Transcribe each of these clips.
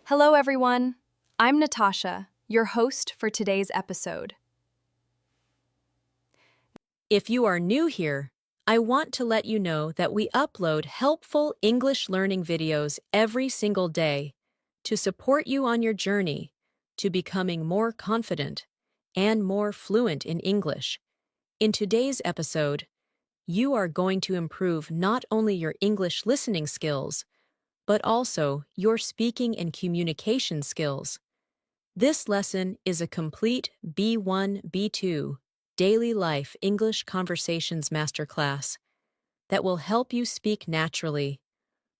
Hello, everyone. I'm Natasha, your host for today's episode. If you are new here, I want to let you know that we upload helpful English learning videos every single day to support you on your journey to becoming more confident and more fluent in English. In today's episode, you are going to improve not only your English listening skills, but also your speaking and communication skills. This lesson is a complete B1, B2 Daily Life English Conversations Masterclass that will help you speak naturally,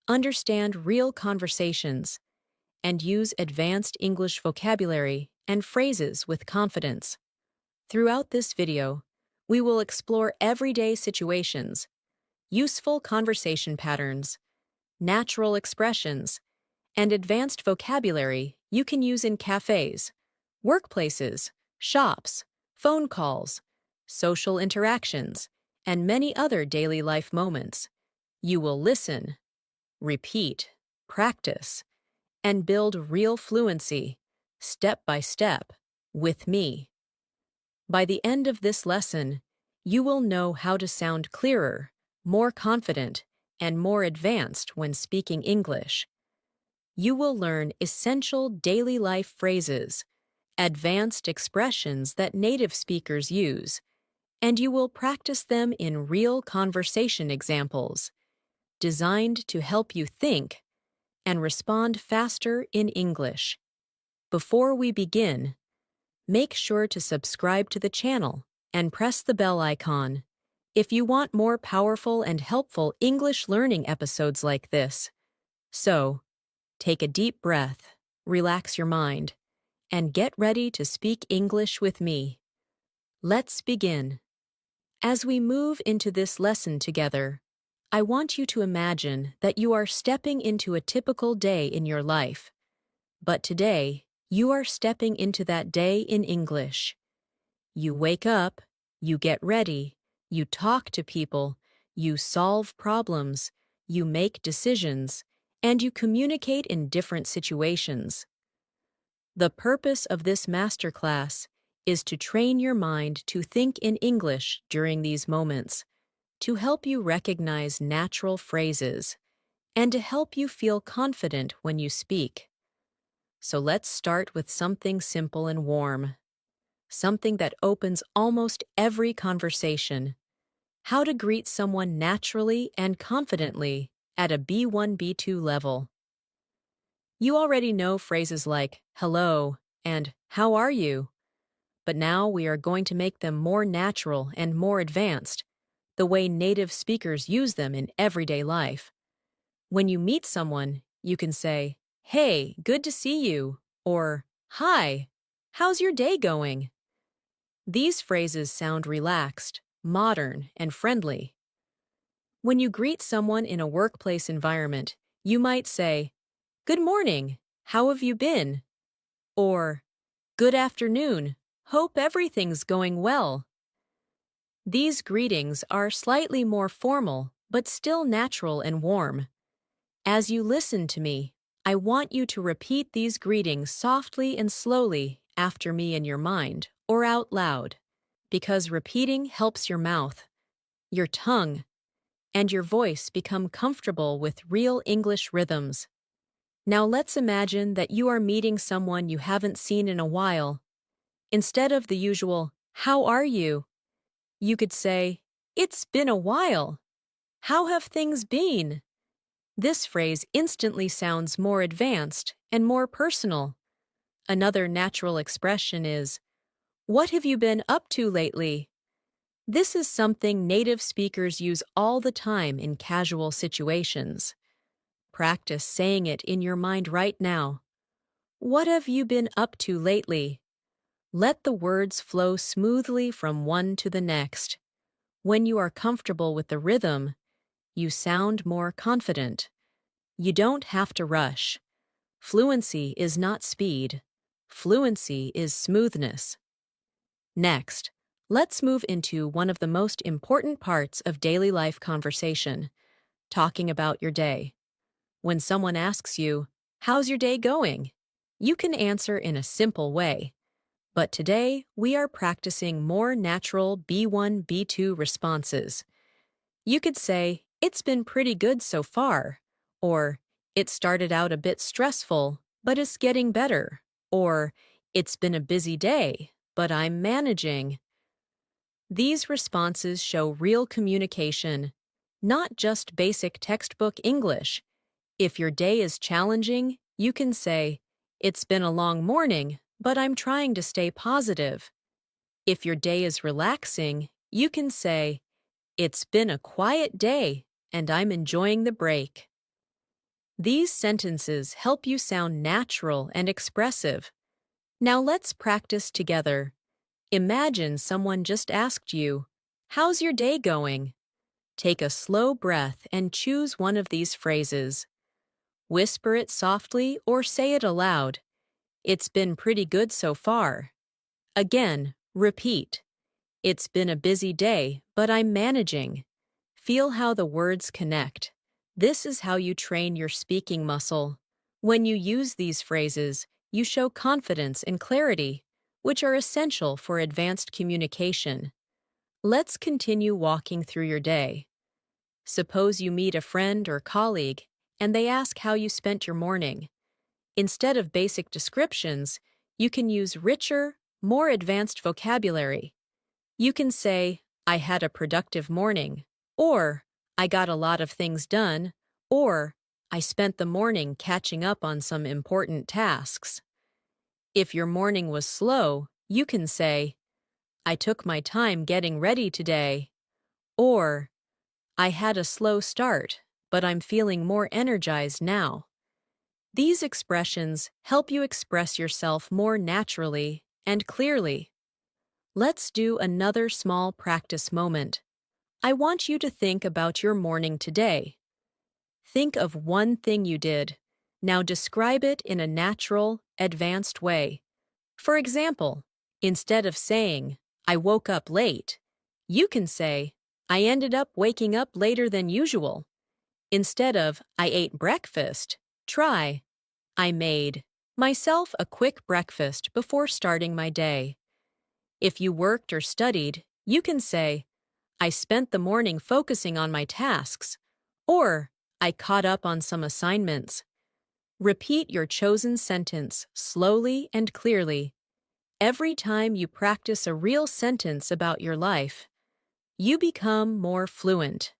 understand real conversations, and use advanced English vocabulary and phrases with confidence. Throughout this video, we will explore everyday situations, useful conversation patterns, natural expressions, and advanced vocabulary you can use in cafes, workplaces, shops, phone calls, social interactions, and many other daily life moments. You will listen, repeat, practice, and build real fluency, step by step, with me. By the end of this lesson, you will know how to sound clearer, more confident, and more advanced when speaking English. You will learn essential daily life phrases, advanced expressions that native speakers use, and you will practice them in real conversation examples, designed to help you think and respond faster in English. Before we begin, make sure to subscribe to the channel and press the bell icon if you want more powerful and helpful English learning episodes like this. So, take a deep breath, relax your mind, and get ready to speak English with me. Let's begin. As we move into this lesson together, I want you to imagine that you are stepping into a typical day in your life. But today, you are stepping into that day in English. You wake up, you get ready, you talk to people, you solve problems, you make decisions, and you communicate in different situations. The purpose of this masterclass is to train your mind to think in English during these moments, to help you recognize natural phrases, and to help you feel confident when you speak. So let's start with something simple and warm, something that opens almost every conversation: how to greet someone naturally and confidently at a B1, B2 level. You already know phrases like hello and how are you? But now we are going to make them more natural and more advanced, the way native speakers use them in everyday life. When you meet someone, you can say, "Hey, good to see you," or "Hi, how's your day going?" These phrases sound relaxed, modern, and friendly. When you greet someone in a workplace environment, you might say, "Good morning, how have you been?" Or, "Good afternoon, hope everything's going well." These greetings are slightly more formal, but still natural and warm. As you listen to me, I want you to repeat these greetings softly and slowly after me in your mind or out loud, because repeating helps your mouth, your tongue, and your voice become comfortable with real English rhythms. Now let's imagine that you are meeting someone you haven't seen in a while. Instead of the usual, "How are you?" you could say, "It's been a while. How have things been?" This phrase instantly sounds more advanced and more personal. Another natural expression is, "What have you been up to lately?" This is something native speakers use all the time in casual situations. Practice saying it in your mind right now. What have you been up to lately? Let the words flow smoothly from one to the next. When you are comfortable with the rhythm, you sound more confident. You don't have to rush. Fluency is not speed. Fluency is smoothness. Next, let's move into one of the most important parts of daily life conversation, talking about your day. When someone asks you, How's your day going? You can answer in a simple way. But today, we are practicing more natural B1, B2 responses. You could say, "It's been pretty good so far," or "It started out a bit stressful, but it's getting better," or "It's been a busy day, but I'm managing." These responses show real communication, not just basic textbook English. If your day is challenging, you can say, "It's been a long morning, but I'm trying to stay positive." If your day is relaxing, you can say, "It's been a quiet day, and I'm enjoying the break." These sentences help you sound natural and expressive. Now let's practice together. Imagine someone just asked you, "How's your day going?" Take a slow breath and choose one of these phrases. Whisper it softly or say it aloud. "It's been pretty good so far." Again, repeat. "It's been a busy day, but I'm managing." Feel how the words connect. This is how you train your speaking muscle. When you use these phrases, you show confidence and clarity, which are essential for advanced communication. Let's continue walking through your day. Suppose you meet a friend or colleague, and they ask how you spent your morning. Instead of basic descriptions, you can use richer, more advanced vocabulary. You can say, "I had a productive morning," or "I got a lot of things done," or "I spent the morning catching up on some important tasks." If your morning was slow, you can say, "I took my time getting ready today," or "I had a slow start, but I'm feeling more energized now." These expressions help you express yourself more naturally and clearly. Let's do another small practice moment. I want you to think about your morning today. Think of one thing you did. Now describe it in a natural, advanced way. For example, instead of saying, "I woke up late," you can say, "I ended up waking up later than usual." Instead of, "I ate breakfast," try, "I made myself a quick breakfast before starting my day." If you worked or studied, you can say, "I spent the morning focusing on my tasks," or "I caught up on some assignments." Repeat your chosen sentence slowly and clearly. Every time you practice a real sentence about your life, you become more fluent.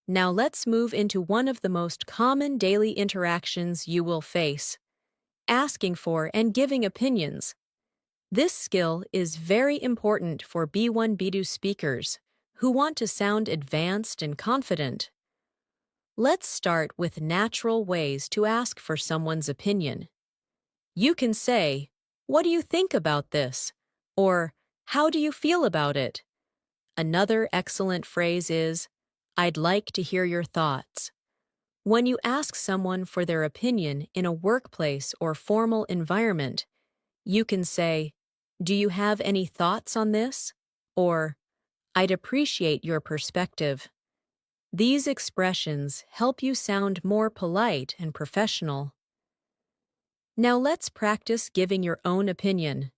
Now let's move into one of the most common daily interactions you will face: asking for and giving opinions. This skill is very important for B1, B2 speakers who want to sound advanced and confident. Let's start with natural ways to ask for someone's opinion. You can say, "What do you think about this?" or "How do you feel about it?" Another excellent phrase is, "I'd like to hear your thoughts." When you ask someone for their opinion in a workplace or formal environment, you can say, "Do you have any thoughts on this?" or "I'd appreciate your perspective." These expressions help you sound more polite and professional. Now let's practice giving your own opinion.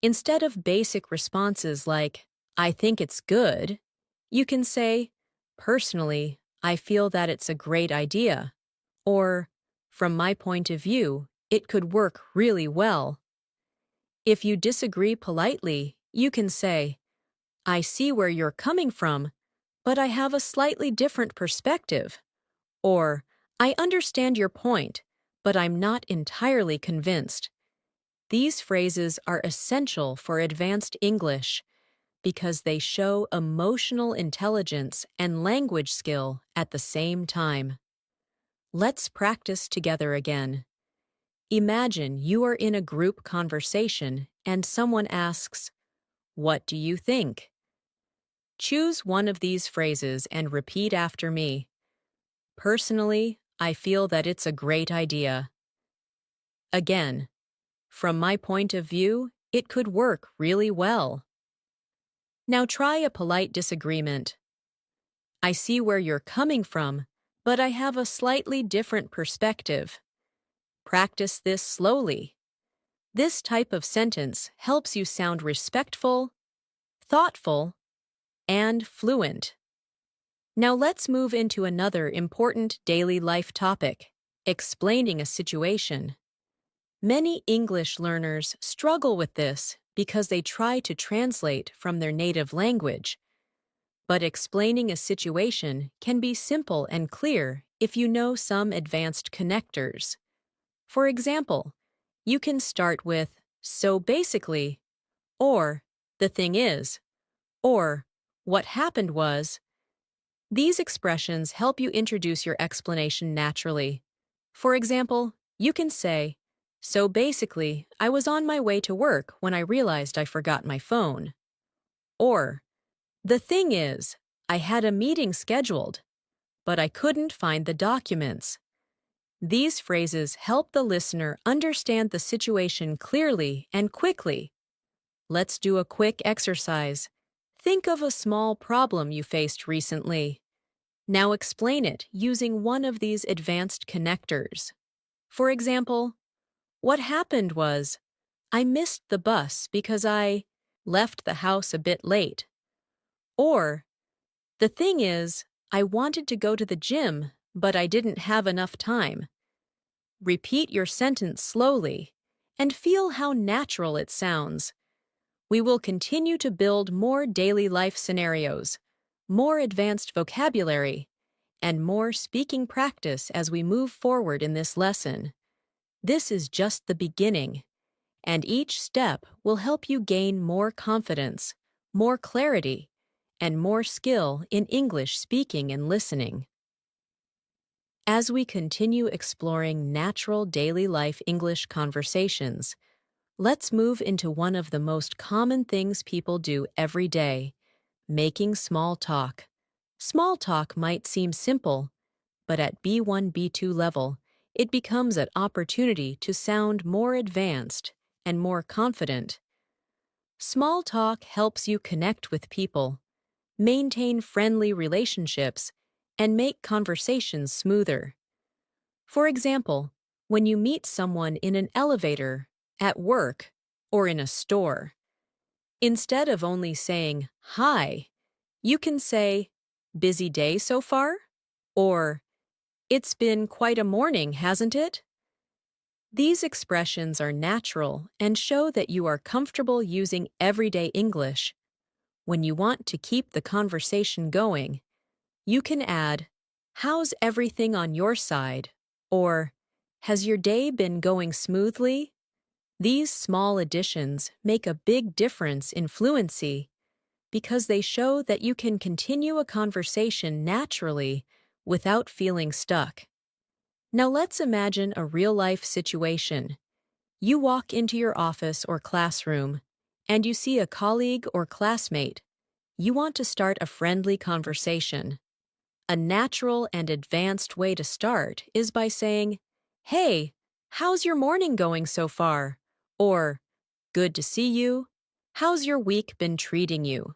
Instead of basic responses like, "I think it's good," you can say, "Personally, I feel that it's a great idea," or "From my point of view, it could work really well." If you disagree politely, you can say, "I see where you're coming from, but I have a slightly different perspective," or "I understand your point, but I'm not entirely convinced." These phrases are essential for advanced English because they show emotional intelligence and language skill at the same time. Let's practice together again. Imagine you are in a group conversation and someone asks, "What do you think?" Choose one of these phrases and repeat after me. "Personally, I feel that it's a great idea." Again, "From my point of view, it could work really well." Now try a polite disagreement. "I see where you're coming from, but I have a slightly different perspective." Practice this slowly. This type of sentence helps you sound respectful, thoughtful, and fluent. Now let's move into another important daily life topic, explaining a situation. Many English learners struggle with this because they try to translate from their native language. But explaining a situation can be simple and clear if you know some advanced connectors. For example, you can start with "so basically," or "the thing is," or "what happened was." These expressions help you introduce your explanation naturally. For example, you can say, "So basically, I was on my way to work when I realized I forgot my phone." Or, "The thing is, I had a meeting scheduled, but I couldn't find the documents." These phrases help the listener understand the situation clearly and quickly. Let's do a quick exercise. Think of a small problem you faced recently. Now explain it using one of these advanced connectors. For example, what happened was, I missed the bus because I left the house a bit late. Or, the thing is, I wanted to go to the gym, but I didn't have enough time. Repeat your sentence slowly and feel how natural it sounds. We will continue to build more daily life scenarios, more advanced vocabulary, and more speaking practice as we move forward in this lesson. This is just the beginning, and each step will help you gain more confidence, more clarity, and more skill in English speaking and listening. As we continue exploring natural daily life English conversations, let's move into one of the most common things people do every day, making small talk. Small talk might seem simple, but at B1, B2 level, it becomes an opportunity to sound more advanced and more confident. Small talk helps you connect with people, maintain friendly relationships, and make conversations smoother. For example, when you meet someone in an elevator, at work, or in a store, instead of only saying, "Hi," you can say, "Busy day so far?" Or, "It's been quite a morning, hasn't it?" These expressions are natural and show that you are comfortable using everyday English. When you want to keep the conversation going, you can add, "How's everything on your side?" Or, "Has your day been going smoothly?" These small additions make a big difference in fluency because they show that you can continue a conversation naturally without feeling stuck. Now let's imagine a real-life situation. You walk into your office or classroom, and you see a colleague or classmate. You want to start a friendly conversation. A natural and advanced way to start is by saying, "Hey, how's your morning going so far?" Or, "Good to see you. How's your week been treating you?"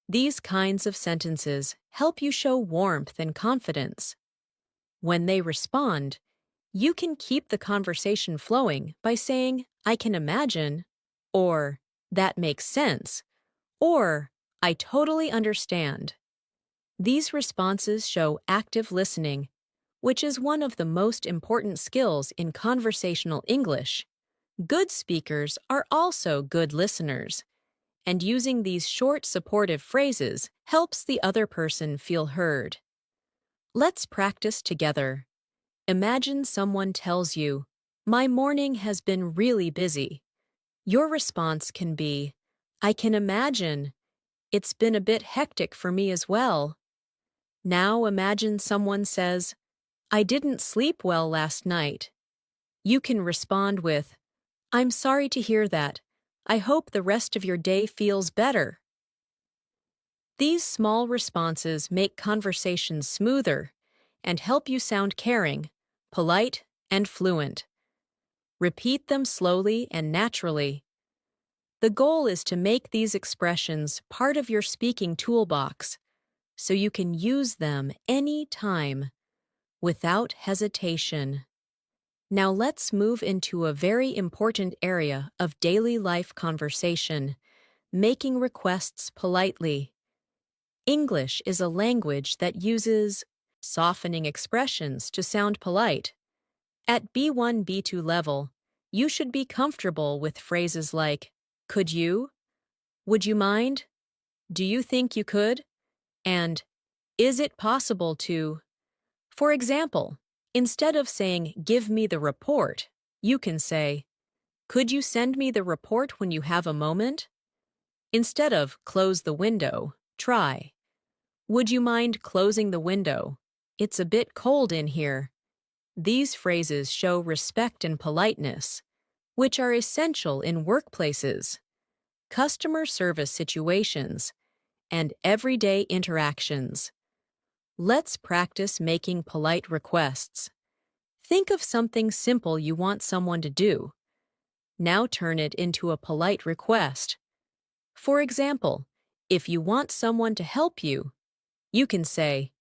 These kinds of sentences help you show warmth and confidence. When they respond, you can keep the conversation flowing by saying, "I can imagine," or "That makes sense," or "I totally understand." These responses show active listening, which is one of the most important skills in conversational English. Good speakers are also good listeners, and using these short supportive phrases helps the other person feel heard. Let's practice together. Imagine someone tells you, "My morning has been really busy." Your response can be, "I can imagine. It's been a bit hectic for me as well." Now imagine someone says, "I didn't sleep well last night." You can respond with, "I'm sorry to hear that. I hope the rest of your day feels better." These small responses make conversations smoother and help you sound caring, polite, and fluent. Repeat them slowly and naturally. The goal is to make these expressions part of your speaking toolbox so you can use them any time without hesitation. Now let's move into a very important area of daily life conversation, making requests politely. English is a language that uses softening expressions to sound polite. At B1, B2 level, you should be comfortable with phrases like, could you? Would you mind? Do you think you could? And, is it possible to? For example, instead of saying, give me the report, you can say, could you send me the report when you have a moment? Instead of close the window, try, would you mind closing the window? It's a bit cold in here. These phrases show respect and politeness, which are essential in workplaces, customer service situations, and everyday interactions. Let's practice making polite requests. Think of something simple you want someone to do. Now turn it into a polite request. For example, if you want someone to help you, you can say,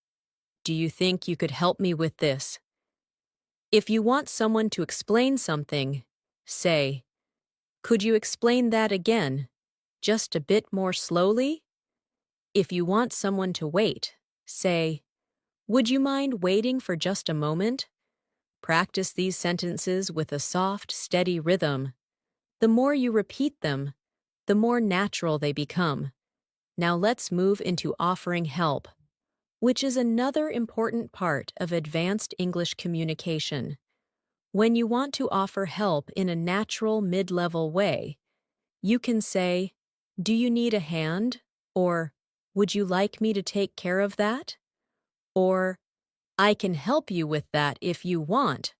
do you think you could help me with this? If you want someone to explain something, say, could you explain that again, just a bit more slowly? If you want someone to wait, say, would you mind waiting for just a moment? Practice these sentences with a soft, steady rhythm. The more you repeat them, the more natural they become. Now let's move into offering help, which is another important part of advanced English communication. When you want to offer help in a natural mid-level way, you can say, do you need a hand? Or, would you like me to take care of that? Or, I can help you with that if you want.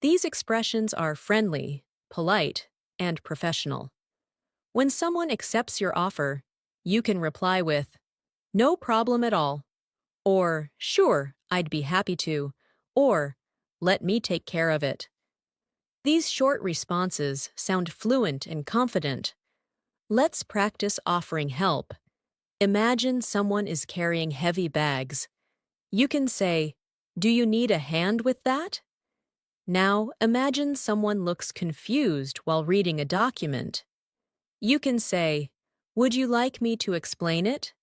These expressions are friendly, polite, and professional. When someone accepts your offer, you can reply with, no problem at all, or sure, I'd be happy to, or let me take care of it. These short responses sound fluent and confident. Let's practice offering help. Imagine someone is carrying heavy bags. You can say, do you need a hand with that? Now imagine someone looks confused while reading a document. You can say, would you like me to explain it?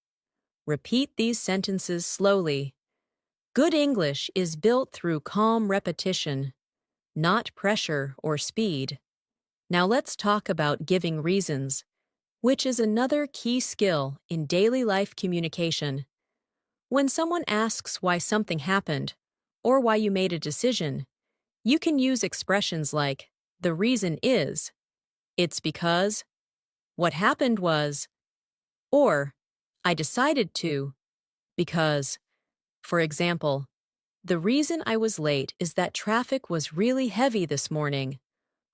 Repeat these sentences slowly. Good English is built through calm repetition, not pressure or speed. Now let's talk about giving reasons, which is another key skill in daily life communication. When someone asks why something happened, or why you made a decision, you can use expressions like, the reason is, it's because, what happened was, or, I decided to, because. For example, the reason I was late is that traffic was really heavy this morning.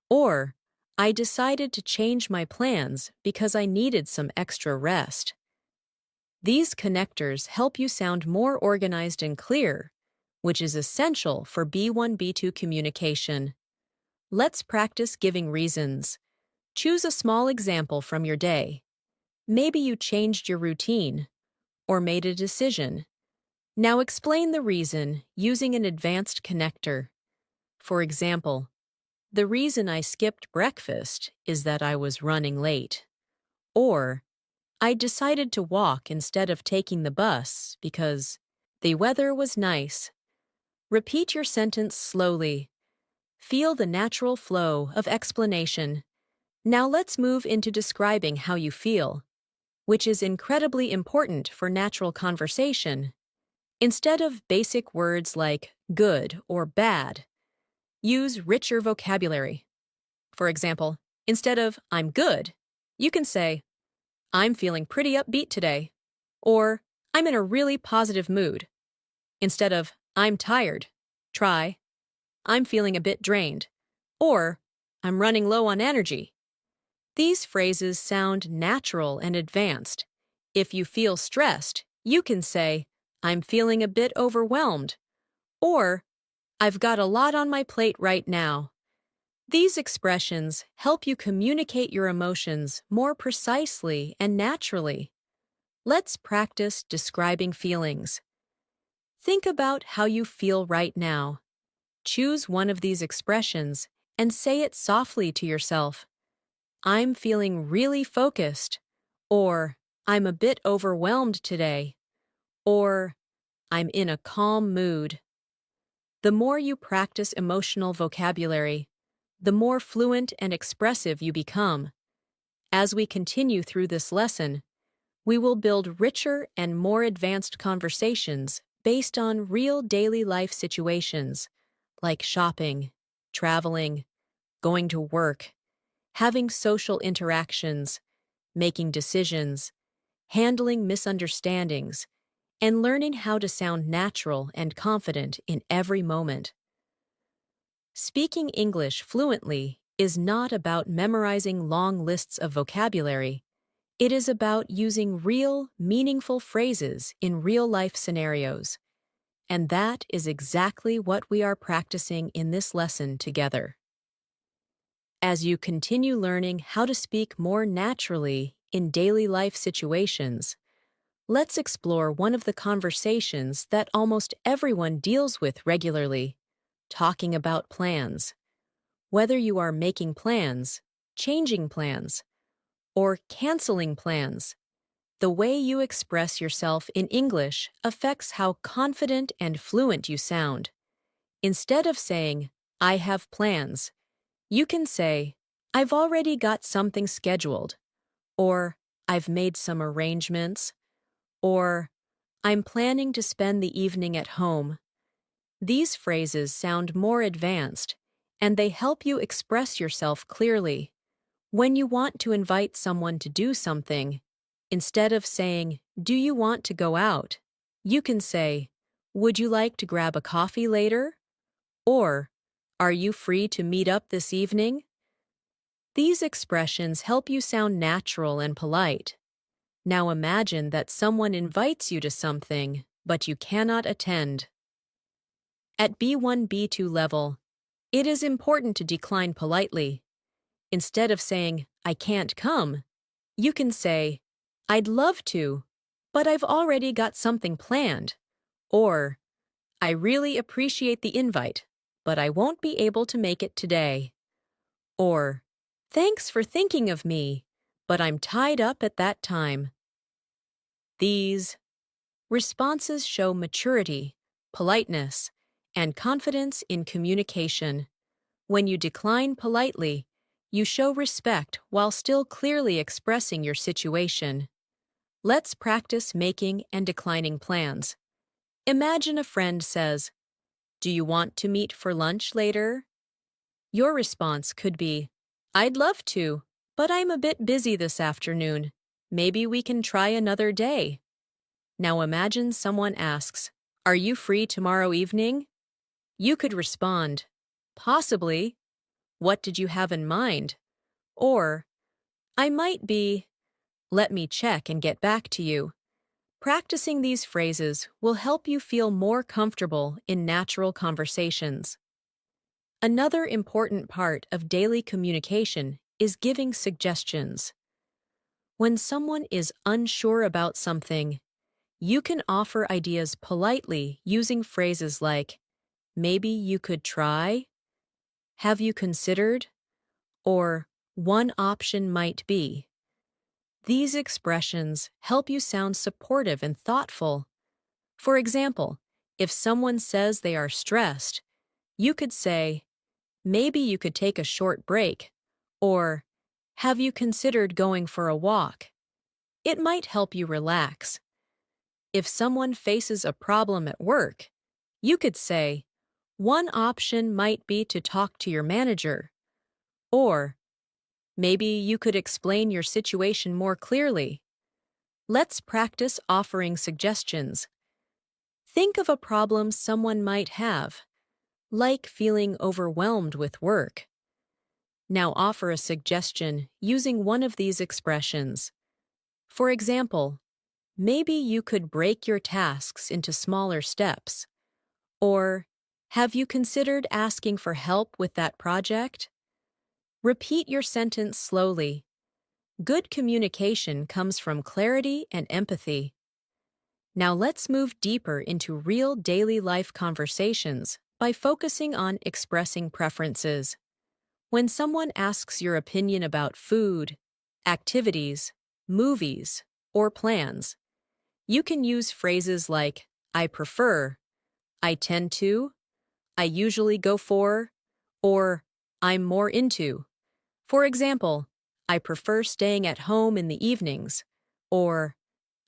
Or, I decided to change my plans because I needed some extra rest. These connectors help you sound more organized and clear, which is essential for B1, B2 communication. Let's practice giving reasons. Choose a small example from your day. Maybe you changed your routine or made a decision. Now explain the reason using an advanced connector. For example, the reason I skipped breakfast is that I was running late. Or, I decided to walk instead of taking the bus because the weather was nice. Repeat your sentence slowly. Feel the natural flow of explanation. Now let's move into describing how you feel, which is incredibly important for natural conversation. Instead of basic words like good or bad, use richer vocabulary. For example, instead of I'm good, you can say, I'm feeling pretty upbeat today, or I'm in a really positive mood. Instead of I'm tired, try I'm feeling a bit drained, or I'm running low on energy. These phrases sound natural and advanced. If you feel stressed, you can say, I'm feeling a bit overwhelmed, or I've got a lot on my plate right now. These expressions help you communicate your emotions more precisely and naturally. Let's practice describing feelings. Think about how you feel right now. Choose one of these expressions and say it softly to yourself. I'm feeling really focused, or I'm a bit overwhelmed today, or I'm in a calm mood. The more you practice emotional vocabulary, the more fluent and expressive you become. As we continue through this lesson, we will build richer and more advanced conversations based on real daily life situations like shopping, traveling, going to work, having social interactions, making decisions, handling misunderstandings, and learning how to sound natural and confident in every moment. Speaking English fluently is not about memorizing long lists of vocabulary. It is about using real, meaningful phrases in real-life scenarios. And that is exactly what we are practicing in this lesson together. As you continue learning how to speak more naturally in daily life situations, let's explore one of the conversations that almost everyone deals with regularly, talking about plans. Whether you are making plans, changing plans, or canceling plans, the way you express yourself in English affects how confident and fluent you sound. Instead of saying, I have plans, you can say, I've already got something scheduled, or I've made some arrangements, or I'm planning to spend the evening at home. These phrases sound more advanced, and they help you express yourself clearly. When you want to invite someone to do something, instead of saying, do you want to go out? You can say, would you like to grab a coffee later? Or, are you free to meet up this evening? These expressions help you sound natural and polite. Now imagine that someone invites you to something, but you cannot attend. At B1, B2 level, it is important to decline politely. Instead of saying, I can't come, you can say, I'd love to, but I've already got something planned. Or, I really appreciate the invite, but I won't be able to make it today. Or, thanks for thinking of me, but I'm tied up at that time. These responses show maturity, politeness, and confidence in communication. When you decline politely, you show respect while still clearly expressing your situation. Let's practice making and declining plans. Imagine a friend says, do you want to meet for lunch later? Your response could be, I'd love to, but I'm a bit busy this afternoon. Maybe we can try another day. Now imagine someone asks, are you free tomorrow evening? You could respond, possibly. What did you have in mind? Or, I might be. Let me check and get back to you. Practicing these phrases will help you feel more comfortable in natural conversations. Another important part of daily communication is giving suggestions. When someone is unsure about something, you can offer ideas politely using phrases like, maybe you could try, have you considered, or one option might be. These expressions help you sound supportive and thoughtful. For example, if someone says they are stressed, you could say, maybe you could take a short break, or have you considered going for a walk? It might help you relax. If someone faces a problem at work, you could say, one option might be to talk to your manager, or maybe you could explain your situation more clearly. Let's practice offering suggestions. Think of a problem someone might have, like feeling overwhelmed with work. Now offer a suggestion using one of these expressions. For example, maybe you could break your tasks into smaller steps. Or, have you considered asking for help with that project? Repeat your sentence slowly. Good communication comes from clarity and empathy. Now let's move deeper into real daily life conversations by focusing on expressing preferences. When someone asks your opinion about food, activities, movies, or plans, you can use phrases like I prefer, I tend to, I usually go for, or I'm more into. For example, I prefer staying at home in the evenings, or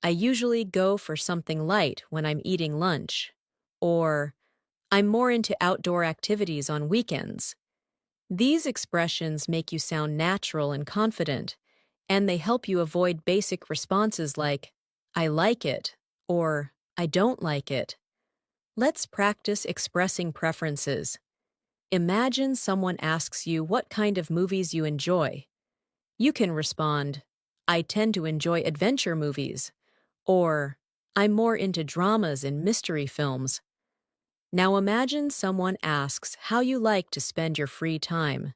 I usually go for something light when I'm eating lunch, or I'm more into outdoor activities on weekends. These expressions make you sound natural and confident, and they help you avoid basic responses like, I like it, or I don't like it. Let's practice expressing preferences. Imagine someone asks you what kind of movies you enjoy. You can respond, I tend to enjoy adventure movies, or I'm more into dramas and mystery films. Now imagine someone asks how you like to spend your free time.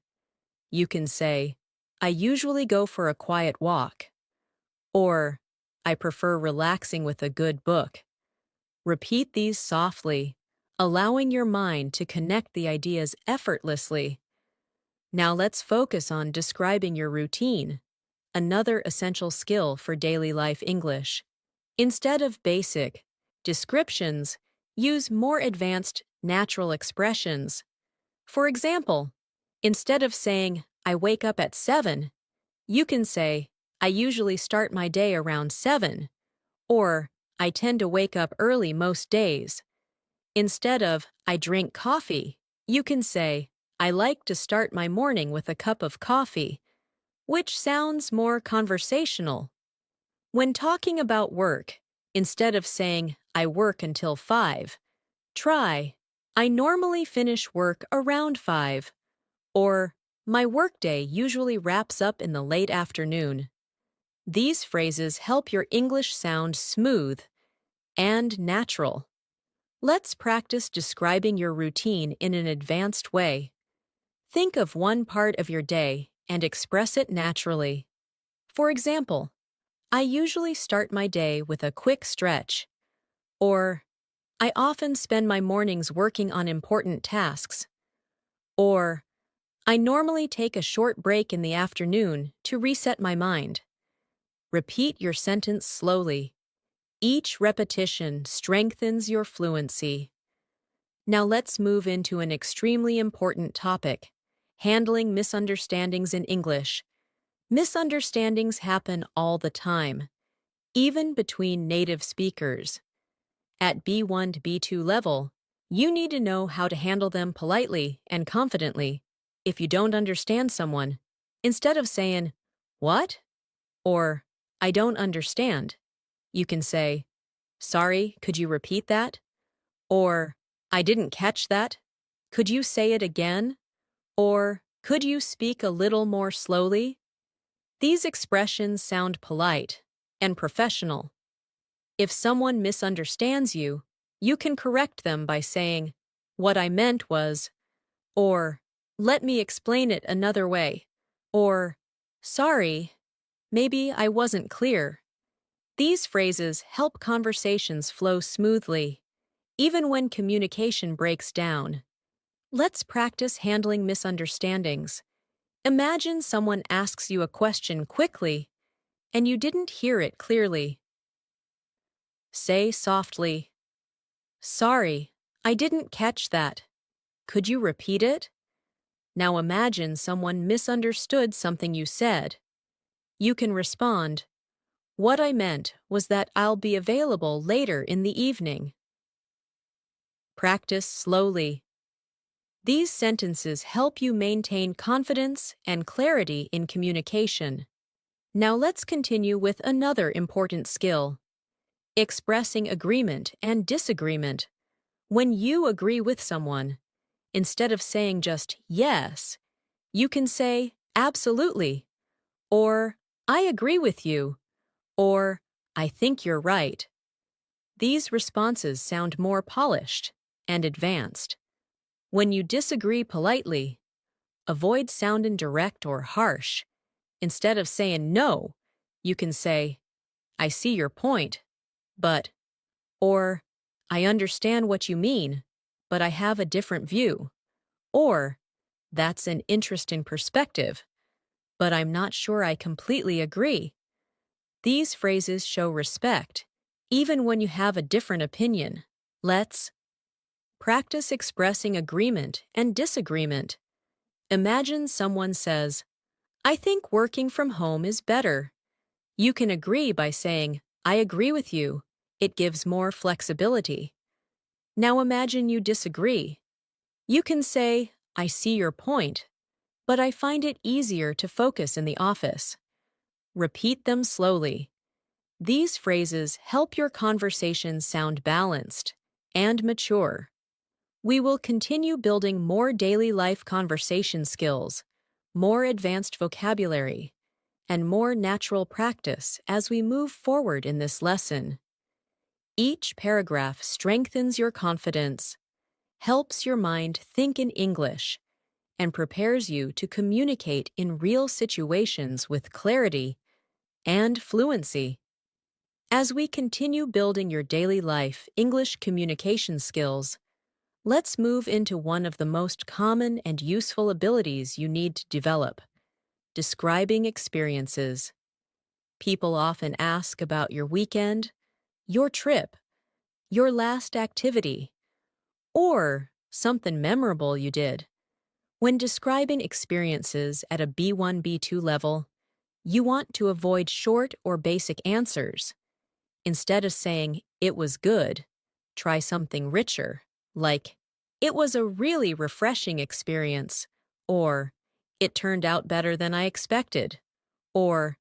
You can say, I usually go for a quiet walk, or I prefer relaxing with a good book. Repeat these softly, allowing your mind to connect the ideas effortlessly. Now let's focus on describing your routine, another essential skill for daily life English. Instead of basic descriptions, use more advanced natural expressions. For example, instead of saying, I wake up at 7, you can say, I usually start my day around 7, or I tend to wake up early most days. Instead of, I drink coffee, you can say, I like to start my morning with a cup of coffee, which sounds more conversational. When talking about work, instead of saying, I work until 5, try, I normally finish work around 5, or my workday usually wraps up in the late afternoon. These phrases help your English sound smooth and natural. Let's practice describing your routine in an advanced way. Think of one part of your day and express it naturally. For example, I usually start my day with a quick stretch, or I often spend my mornings working on important tasks, or I normally take a short break in the afternoon to reset my mind. Repeat your sentence slowly. Each repetition strengthens your fluency. Now let's move into an extremely important topic, handling misunderstandings in English. Misunderstandings happen all the time, even between native speakers. At B1 to B2 level, you need to know how to handle them politely and confidently. If you don't understand someone, instead of saying, What? Or, I don't understand, you can say, Sorry, could you repeat that? Or, I didn't catch that. Could you say it again? Or, could you speak a little more slowly? These expressions sound polite and professional. If someone misunderstands you, you can correct them by saying, What I meant was, or let me explain it another way, or sorry, maybe I wasn't clear. These phrases help conversations flow smoothly, even when communication breaks down. Let's practice handling misunderstandings. Imagine someone asks you a question quickly and you didn't hear it clearly. Say softly, Sorry, I didn't catch that. Could you repeat it? Now imagine someone misunderstood something you said. You can respond, What I meant was that I'll be available later in the evening. Practice slowly. These sentences help you maintain confidence and clarity in communication. Now let's continue with another important skill, expressing agreement and disagreement. When you agree with someone, instead of saying just yes, you can say absolutely, or I agree with you, or I think you're right. These responses sound more polished and advanced. When you disagree politely, avoid sounding direct or harsh. Instead of saying no, you can say, I see your point, but, or I understand what you mean. but I have a different view. Or, that's an interesting perspective, but I'm not sure I completely agree. These phrases show respect, even when you have a different opinion. Let's practice expressing agreement and disagreement. Imagine someone says, I think working from home is better. You can agree by saying, I agree with you. It gives more flexibility. Now imagine you disagree. You can say, I see your point, but I find it easier to focus in the office. Repeat them slowly. These phrases help your conversation sound balanced and mature. We will continue building more daily life conversation skills, more advanced vocabulary, and more natural practice as we move forward in this lesson. Each paragraph strengthens your confidence, helps your mind think in English, and prepares you to communicate in real situations with clarity and fluency. As we continue building your daily life English communication skills, let's move into one of the most common and useful abilities you need to develop: describing experiences. People often ask about your weekend, your trip, your last activity, or something memorable you did. When describing experiences at a B1, B2 level, you want to avoid short or basic answers. Instead of saying, it was good, try something richer, like, it was a really refreshing experience, or, it turned out better than I expected, or,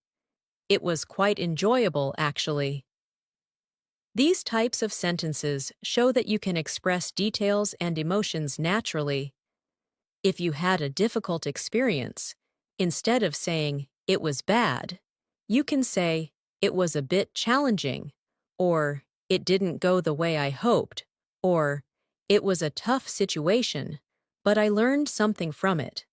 it was quite enjoyable, actually. These types of sentences show that you can express details and emotions naturally. If you had a difficult experience, instead of saying, it was bad, you can say, it was a bit challenging, or it didn't go the way I hoped, or it was a tough situation, but I learned something from it.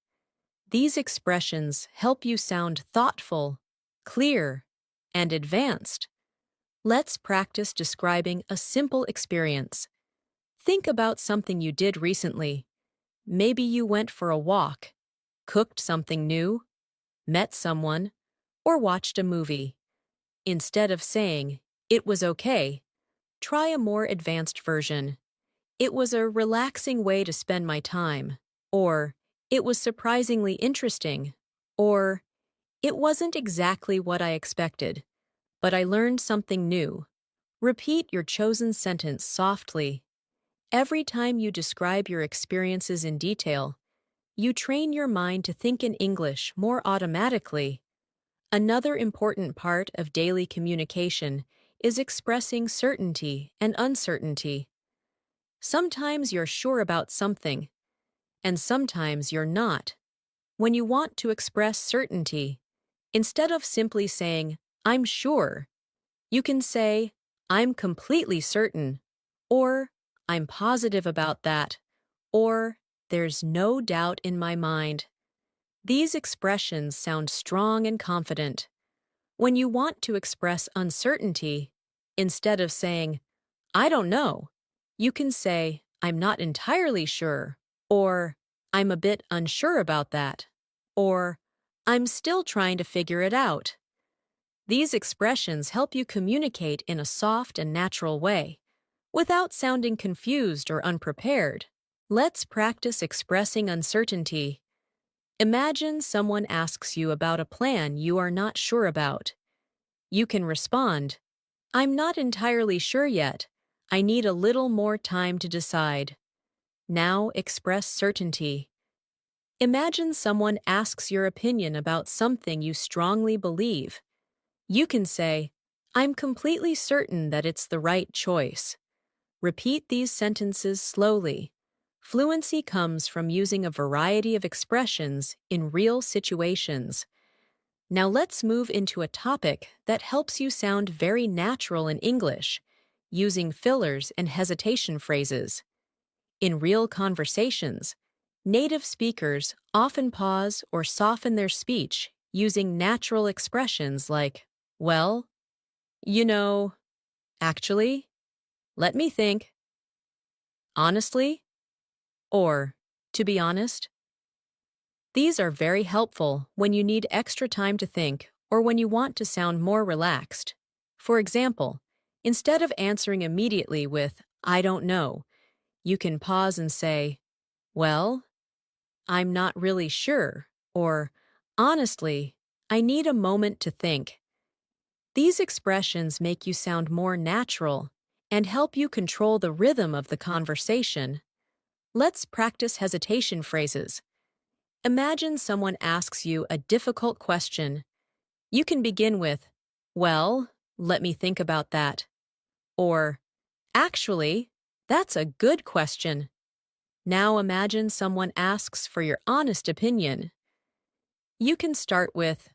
These expressions help you sound thoughtful, clear, and advanced. Let's practice describing a simple experience. Think about something you did recently. Maybe you went for a walk, cooked something new, met someone, or watched a movie. Instead of saying, it was okay, try a more advanced version. It was a relaxing way to spend my time, or it was surprisingly interesting, or it wasn't exactly what I expected, but I learned something new. Repeat your chosen sentence softly. Every time you describe your experiences in detail, you train your mind to think in English more automatically. Another important part of daily communication is expressing certainty and uncertainty. Sometimes you're sure about something, and sometimes you're not. When you want to express certainty, instead of simply saying, I'm sure, you can say, I'm completely certain, or I'm positive about that, or there's no doubt in my mind. These expressions sound strong and confident. When you want to express uncertainty, instead of saying, I don't know, you can say, I'm not entirely sure, or I'm a bit unsure about that, or I'm still trying to figure it out. These expressions help you communicate in a soft and natural way, without sounding confused or unprepared. Let's practice expressing uncertainty. Imagine someone asks you about a plan you are not sure about. You can respond, I'm not entirely sure yet. I need a little more time to decide. Now express certainty. Imagine someone asks your opinion about something you strongly believe. You can say, I'm completely certain that it's the right choice. Repeat these sentences slowly. Fluency comes from using a variety of expressions in real situations. Now let's move into a topic that helps you sound very natural in English, using fillers and hesitation phrases. In real conversations, native speakers often pause or soften their speech using natural expressions like, well, you know, actually, let me think, honestly. or to be honest. These are very helpful when you need extra time to think or when you want to sound more relaxed. For example, instead of answering immediately with, I don't know, you can pause and say, well, I'm not really sure, or honestly, I need a moment to think. These expressions make you sound more natural and help you control the rhythm of the conversation. Let's practice hesitation phrases. Imagine someone asks you a difficult question. You can begin with, well, let me think about that. Or, actually, that's a good question. Now imagine someone asks for your honest opinion. You can start with,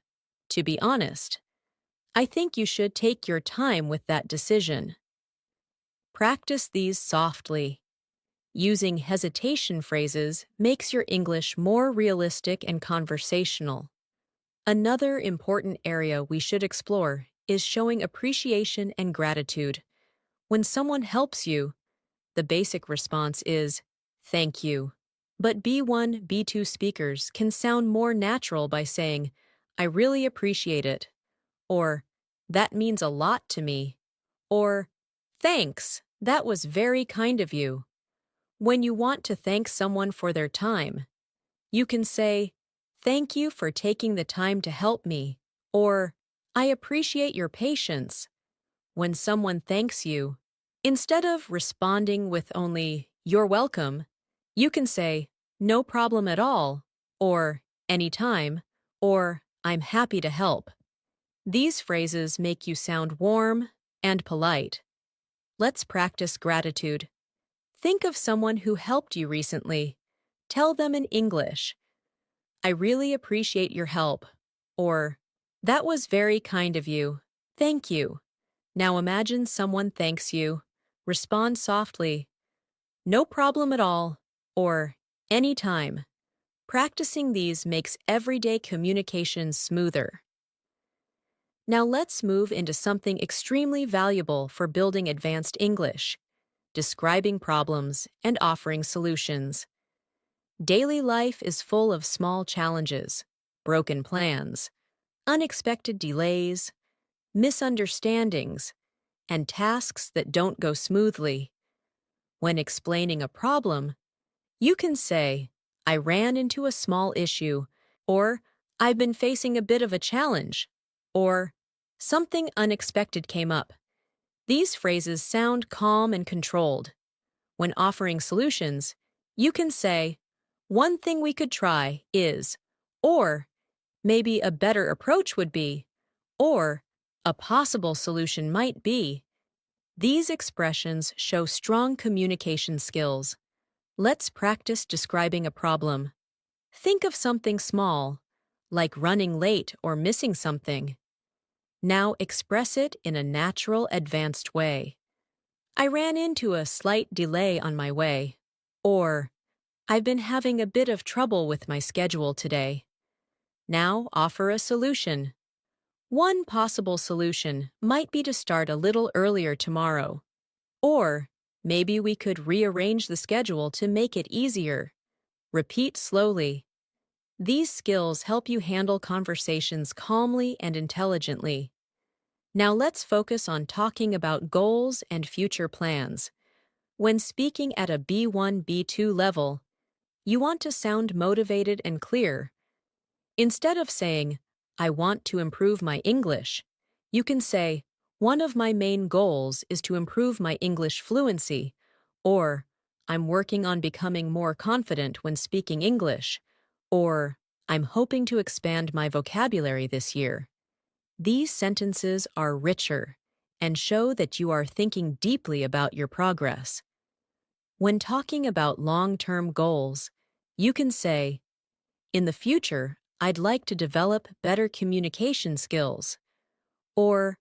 to be honest, I think you should take your time with that decision. Practice these softly. Using hesitation phrases makes your English more realistic and conversational. Another important area we should explore is showing appreciation and gratitude. When someone helps you, the basic response is, thank you. But B1, B2 speakers can sound more natural by saying, I really appreciate it, or that means a lot to me, or thanks, that was very kind of you. When you want to thank someone for their time, you can say, thank you for taking the time to help me, or I appreciate your patience. When someone thanks you, instead of responding with only, you're welcome, you can say, no problem at all, or anytime, or I'm happy to help. These phrases make you sound warm and polite. Let's practice gratitude. Think of someone who helped you recently. Tell them in English, I really appreciate your help, or that was very kind of you. Thank you. Now imagine someone thanks you. Respond softly, no problem at all, or anytime. Practicing these makes everyday communication smoother. Now let's move into something extremely valuable for building advanced English, describing problems and offering solutions. Daily life is full of small challenges, broken plans, unexpected delays, misunderstandings, and tasks that don't go smoothly. When explaining a problem, you can say, I ran into a small issue, or I've been facing a bit of a challenge, or something unexpected came up. These phrases sound calm and controlled. When offering solutions, you can say, one thing we could try is, or maybe a better approach would be, or a possible solution might be. These expressions show strong communication skills. Let's practice describing a problem. Think of something small, like running late or missing something. Now express it in a natural, advanced way. I ran into a slight delay on my way. Or, I've been having a bit of trouble with my schedule today. Now offer a solution. One possible solution might be to start a little earlier tomorrow. Or, maybe we could rearrange the schedule to make it easier. Repeat slowly. These skills help you handle conversations calmly and intelligently. Now let's focus on talking about goals and future plans. When speaking at a B1, B2 level, you want to sound motivated and clear. Instead of saying, I want to improve my English, you can say, one of my main goals is to improve my English fluency, or I'm working on becoming more confident when speaking English, or I'm hoping to expand my vocabulary this year. These sentences are richer and show that you are thinking deeply about your progress. When talking about long-term goals, you can say, in the future, I'd like to develop better communication skills, or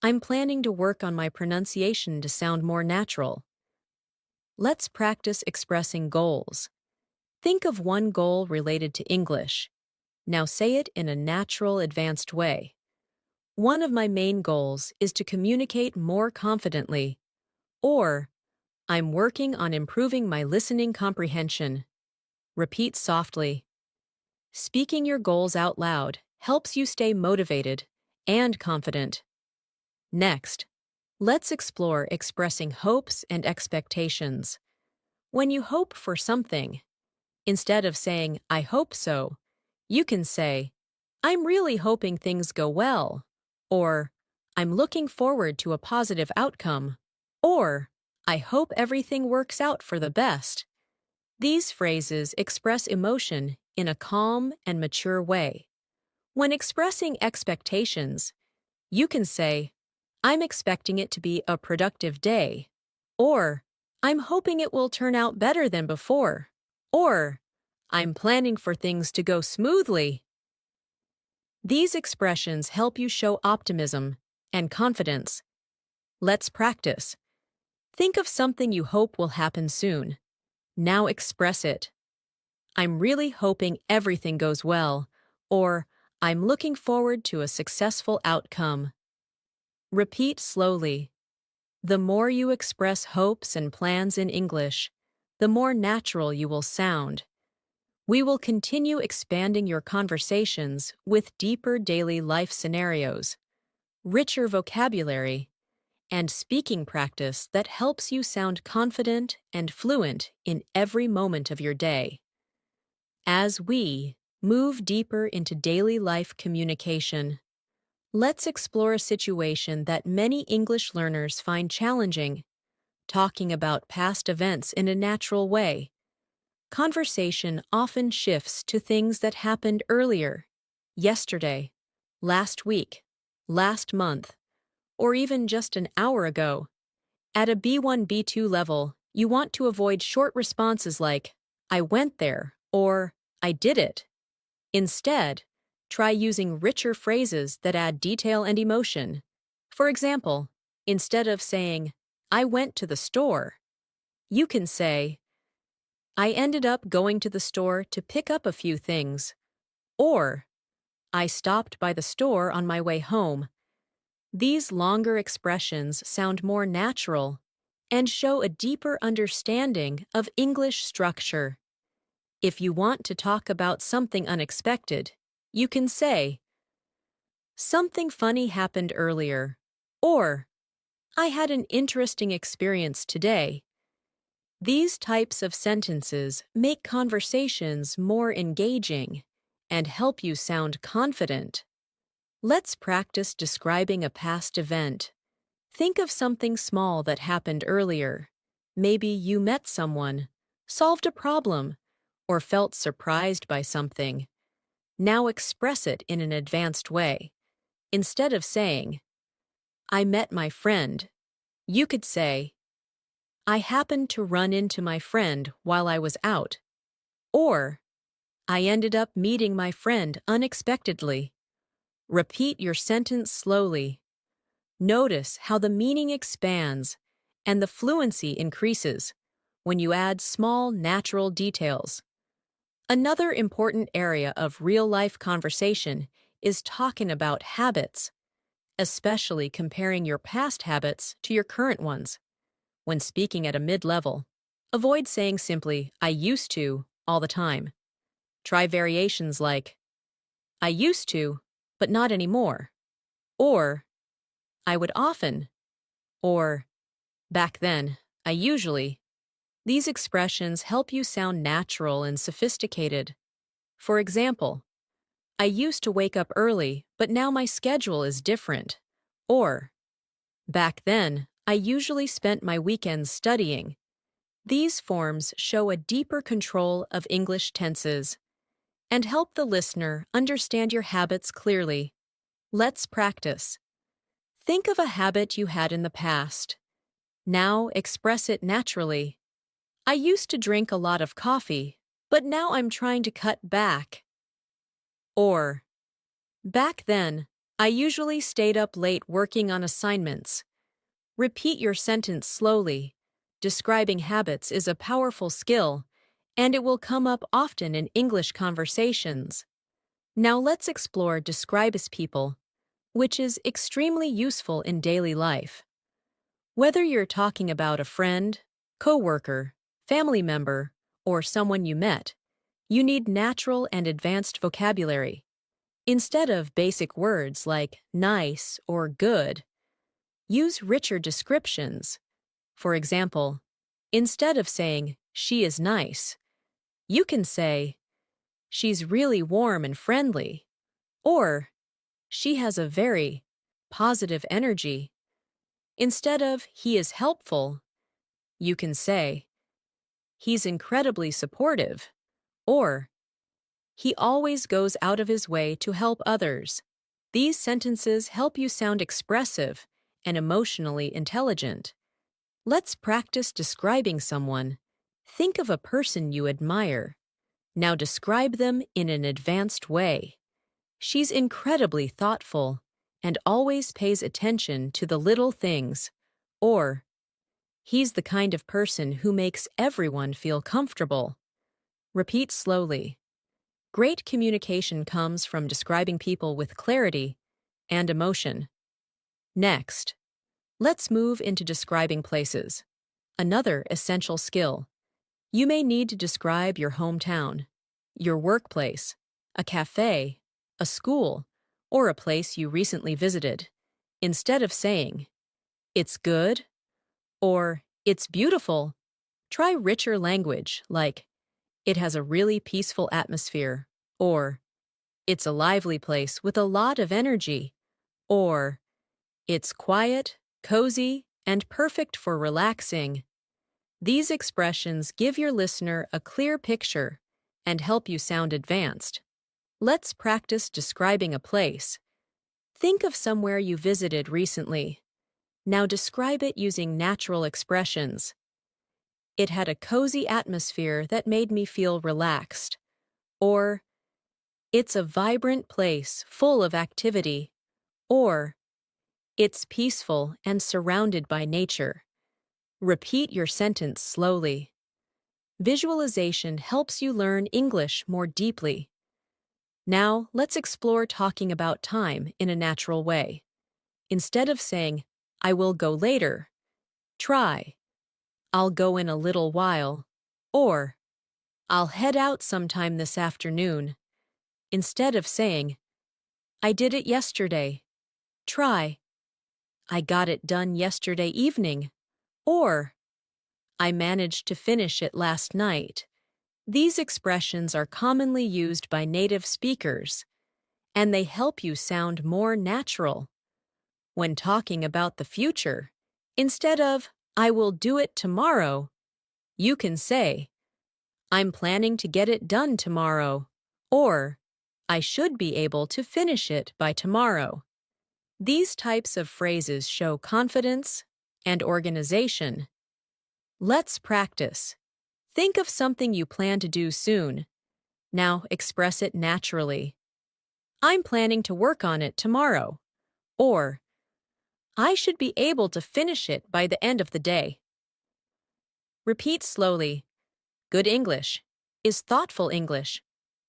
I'm planning to work on my pronunciation to sound more natural. Let's practice expressing goals. Think of one goal related to English. Now say it in a natural, advanced way. One of my main goals is to communicate more confidently. Or, I'm working on improving my listening comprehension. Repeat softly. Speaking your goals out loud helps you stay motivated and confident. Next, let's explore expressing hopes and expectations. When you hope for something, instead of saying, I hope so, you can say, I'm really hoping things go well, or I'm looking forward to a positive outcome, or I hope everything works out for the best. These phrases express emotion in a calm and mature way. When expressing expectations, you can say, I'm expecting it to be a productive day, or I'm hoping it will turn out better than before, or I'm planning for things to go smoothly. These expressions help you show optimism and confidence. Let's practice. Think of something you hope will happen soon. Now express it. I'm really hoping everything goes well, or I'm looking forward to a successful outcome. Repeat slowly. The more you express hopes and plans in English, the more natural you will sound. We will continue expanding your conversations with deeper daily life scenarios, richer vocabulary, and speaking practice that helps you sound confident and fluent in every moment of your day. As we move deeper into daily life communication, let's explore a situation that many English learners find challenging: talking about past events in a natural way. Conversation often shifts to things that happened earlier, yesterday, last week, last month, or even just an hour ago. At a B1, B2 level, you want to avoid short responses like, I went there, or I did it. Instead, try using richer phrases that add detail and emotion. For example, instead of saying, I went to the store, you can say, I ended up going to the store to pick up a few things, or I stopped by the store on my way home. These longer expressions sound more natural and show a deeper understanding of English structure. If you want to talk about something unexpected, you can say, something funny happened earlier, or I had an interesting experience today. These types of sentences make conversations more engaging and help you sound confident. Let's practice describing a past event. Think of something small that happened earlier. Maybe you met someone, solved a problem, or felt surprised by something. Now express it in an advanced way. Instead of saying, I met my friend, you could say, I happened to run into my friend while I was out. Or, I ended up meeting my friend unexpectedly. Repeat your sentence slowly. Notice how the meaning expands and the fluency increases when you add small, natural details. Another important area of real-life conversation is talking about habits, especially comparing your past habits to your current ones. When speaking at a mid-level, avoid saying simply, I used to, all the time. Try variations like, I used to, but not anymore. Or, I would often. Or, back then, I usually. These expressions help you sound natural and sophisticated. For example, I used to wake up early, but now my schedule is different. Or, back then, I usually spent my weekends studying. These forms show a deeper control of English tenses and help the listener understand your habits clearly. Let's practice. Think of a habit you had in the past. Now express it naturally. I used to drink a lot of coffee, but now I'm trying to cut back. Or, back then, I usually stayed up late working on assignments. Repeat your sentence slowly. Describing habits is a powerful skill, and it will come up often in English conversations. Now let's explore describe as people, which is extremely useful in daily life. Whether you're talking about a friend, coworker, family member, or someone you met, you need natural and advanced vocabulary. Instead of basic words like nice or good, use richer descriptions. For example, instead of saying, she is nice, you can say, she's really warm and friendly, or she has a very positive energy. Instead of, he is helpful, you can say, he's incredibly supportive, or he always goes out of his way to help others. These sentences help you sound expressive and emotionally intelligent. Let's practice describing someone. Think of a person you admire. Now describe them in an advanced way. She's incredibly thoughtful and always pays attention to the little things. Or, he's the kind of person who makes everyone feel comfortable. Repeat slowly. Great communication comes from describing people with clarity and emotion. Next, let's move into describing places. Another essential skill. You may need to describe your hometown, your workplace, a cafe, a school, or a place you recently visited. Instead of saying, it's good, or it's beautiful, try richer language like, it has a really peaceful atmosphere, or it's a lively place with a lot of energy, or it's quiet, cozy, and perfect for relaxing. These expressions give your listener a clear picture and help you sound advanced. Let's practice describing a place. Think of somewhere you visited recently. Now describe it using natural expressions. It had a cozy atmosphere that made me feel relaxed. Or, it's a vibrant place full of activity. Or, it's peaceful and surrounded by nature. Repeat your sentence slowly. Visualization helps you learn English more deeply. Now, let's explore talking about time in a natural way. Instead of saying, I will go later, try, I'll go in a little while, or I'll head out sometime this afternoon. Instead of saying, I did it yesterday, try, I got it done yesterday evening, or I managed to finish it last night. These expressions are commonly used by native speakers, and they help you sound more natural. When talking about the future, instead of, I will do it tomorrow, you can say, I'm planning to get it done tomorrow, or I should be able to finish it by tomorrow. These types of phrases show confidence and organization. Let's practice. Think of something you plan to do soon. Now express it naturally. I'm planning to work on it tomorrow. Or, I should be able to finish it by the end of the day. Repeat slowly. Good English is thoughtful English.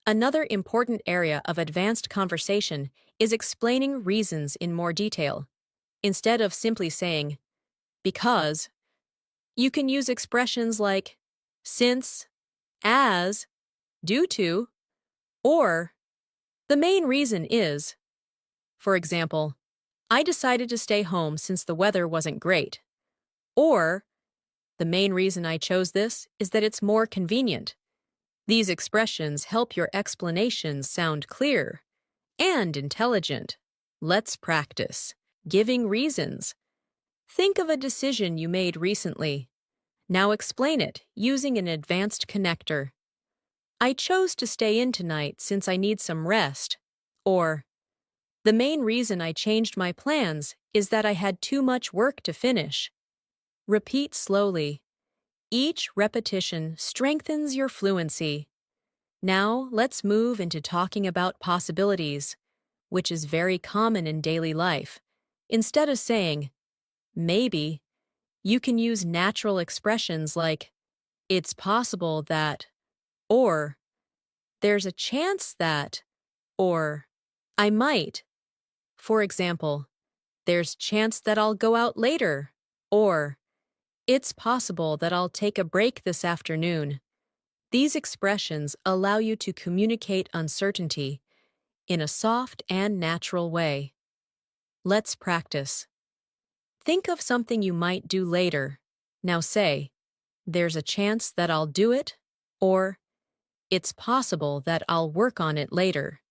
Another important area of advanced conversation is explaining reasons in more detail. Instead of simply saying, because, you can use expressions like since, as, due to, or the main reason is. For example, I decided to stay home since the weather wasn't great. Or, the main reason I chose this is that it's more convenient. These expressions help your explanations sound clear and intelligent. Let's practice. Giving reasons. Think of a decision you made recently. Now explain it using an advanced connector. I chose to stay in tonight since I need some rest. Or, the main reason I changed my plans is that I had too much work to finish. Repeat slowly. Each repetition strengthens your fluency. Now, let's move into talking about possibilities, which is very common in daily life. Instead of saying, maybe, you can use natural expressions like, it's possible that, or, there's a chance that, or, I might. For example, there's chance that I'll go out later, or, It's possible that I'll take a break this afternoon. These expressions allow you to communicate uncertainty in a soft and natural way. Let's practice. Think of something you might do later. Now say, there's a chance that I'll do it, or it's possible that I'll work on it later.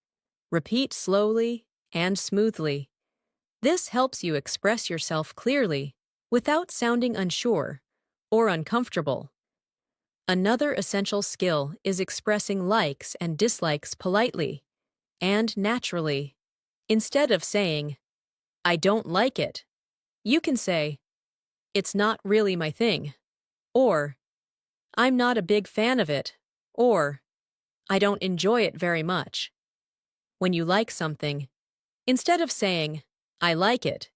Repeat slowly and smoothly. This helps you express yourself clearly without sounding unsure or uncomfortable. Another essential skill is expressing likes and dislikes politely and naturally. Instead of saying, I don't like it, you can say, it's not really my thing, or I'm not a big fan of it, or I don't enjoy it very much. When you like something, instead of saying, I like it,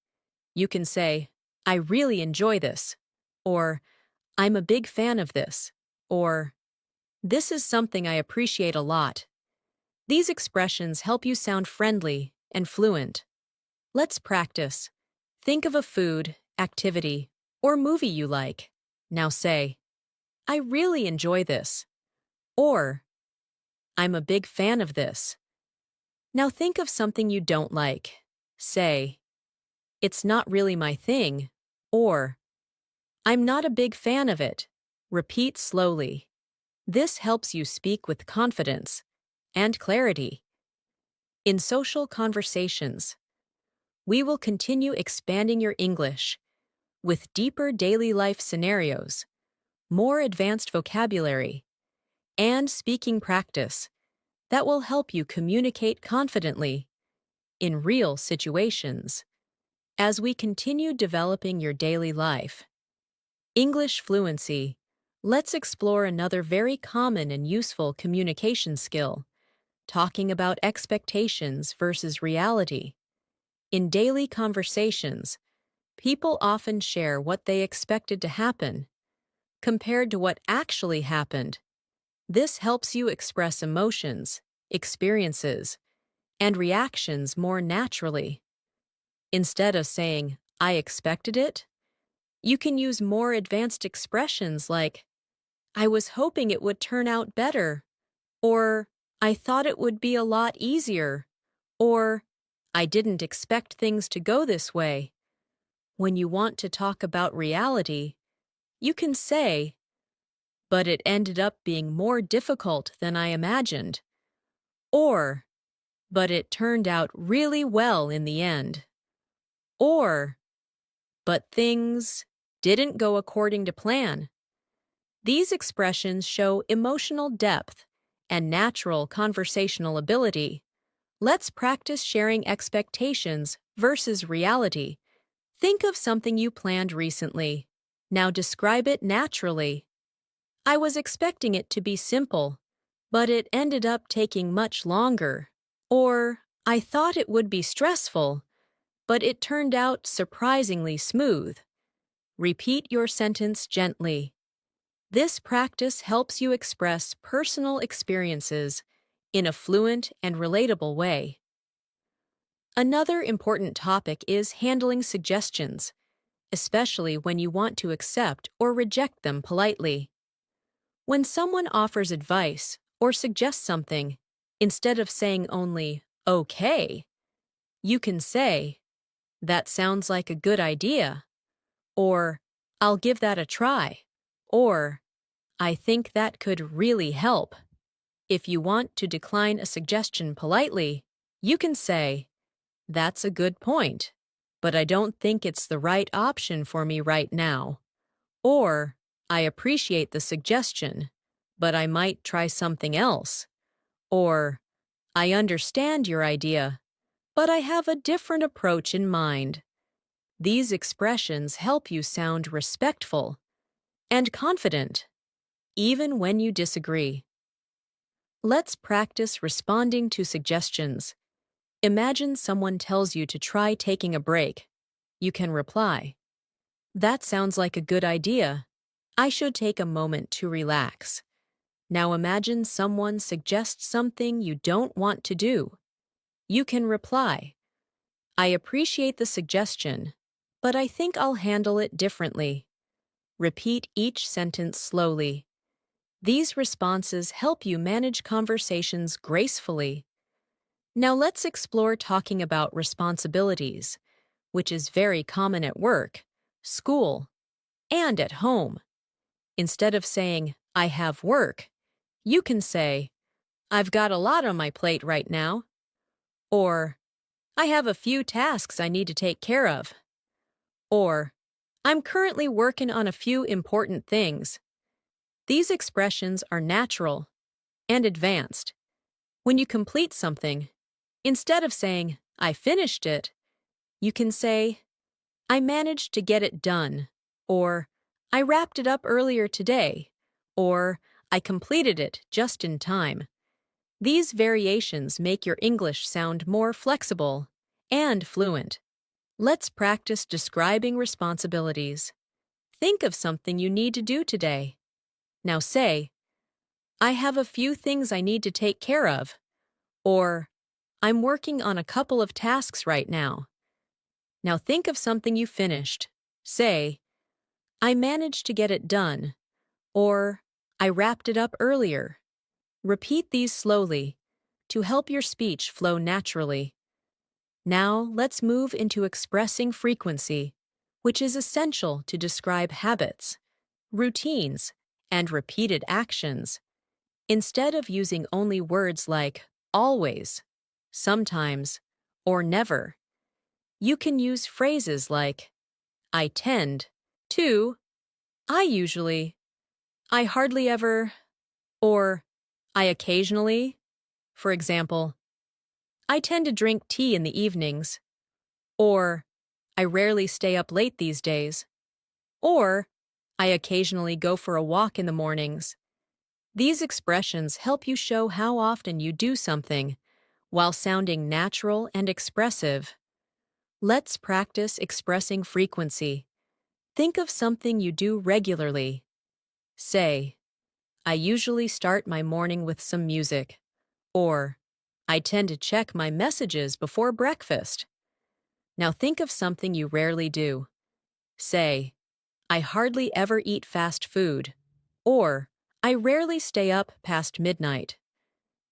you can say, I really enjoy this, or I'm a big fan of this, or this is something I appreciate a lot. These expressions help you sound friendly and fluent. Let's practice. Think of a food, activity, or movie you like. Now say, I really enjoy this, or I'm a big fan of this. Now think of something you don't like. Say, it's not really my thing, or I'm not a big fan of it. Repeat slowly. This helps you speak with confidence and clarity. In social conversations, we will continue expanding your English with deeper daily life scenarios, more advanced vocabulary, and speaking practice that will help you communicate confidently in real situations. As we continue developing your daily life, English fluency, let's explore another very common and useful communication skill, talking about expectations versus reality. In daily conversations, people often share what they expected to happen compared to what actually happened. This helps you express emotions, experiences, and reactions more naturally. Instead of saying, I expected it, you can use more advanced expressions like, I was hoping it would turn out better, or I thought it would be a lot easier, or I didn't expect things to go this way. When you want to talk about reality, you can say, but it ended up being more difficult than I imagined, or but it turned out really well in the end, or but things didn't go according to plan. These expressions show emotional depth and natural conversational ability. Let's practice sharing expectations versus reality. Think of something you planned recently. Now describe it naturally. I was expecting it to be simple, but it ended up taking much longer. Or, I thought it would be stressful, but it turned out surprisingly smooth. Repeat your sentence gently. This practice helps you express personal experiences in a fluent and relatable way. Another important topic is handling suggestions, especially when you want to accept or reject them politely. When someone offers advice or suggests something, instead of saying only, okay, you can say, that sounds like a good idea, or I'll give that a try, or I think that could really help. If you want to decline a suggestion politely, you can say, that's a good point, but I don't think it's the right option for me right now. Or, I appreciate the suggestion, but I might try something else. Or, I understand your idea, but I have a different approach in mind. These expressions help you sound respectful and confident, even when you disagree. Let's practice responding to suggestions. Imagine someone tells you to try taking a break. You can reply, that sounds like a good idea. I should take a moment to relax. Now imagine someone suggests something you don't want to do. You can reply, I appreciate the suggestion, but I think I'll handle it differently. Repeat each sentence slowly. These responses help you manage conversations gracefully. Now let's explore talking about responsibilities, which is very common at work, school, and at home. Instead of saying, I have work, you can say, I've got a lot on my plate right now, or I have a few tasks I need to take care of, or I'm currently working on a few important things. These expressions are natural and advanced. When you complete something, instead of saying, I finished it, you can say, I managed to get it done, or I wrapped it up earlier today, or I completed it just in time. These variations make your English sound more flexible and fluent. Let's practice describing responsibilities. Think of something you need to do today. Now say, I have a few things I need to take care of, or I'm working on a couple of tasks right now. Now think of something you finished. Say, I managed to get it done, or I wrapped it up earlier. Repeat these slowly to help your speech flow naturally. Now let's move into expressing frequency, which is essential to describe habits, routines, and repeated actions. Instead of using only words like always, sometimes, or never, you can use phrases like I tend to, I usually, I hardly ever, or I occasionally. For example, I tend to drink tea in the evenings, or I rarely stay up late these days, or I occasionally go for a walk in the mornings. These expressions help you show how often you do something while sounding natural and expressive. Let's practice expressing frequency. Think of something you do regularly. Say, I usually start my morning with some music, or I tend to check my messages before breakfast. Now think of something you rarely do. Say, I hardly ever eat fast food, or I rarely stay up past midnight.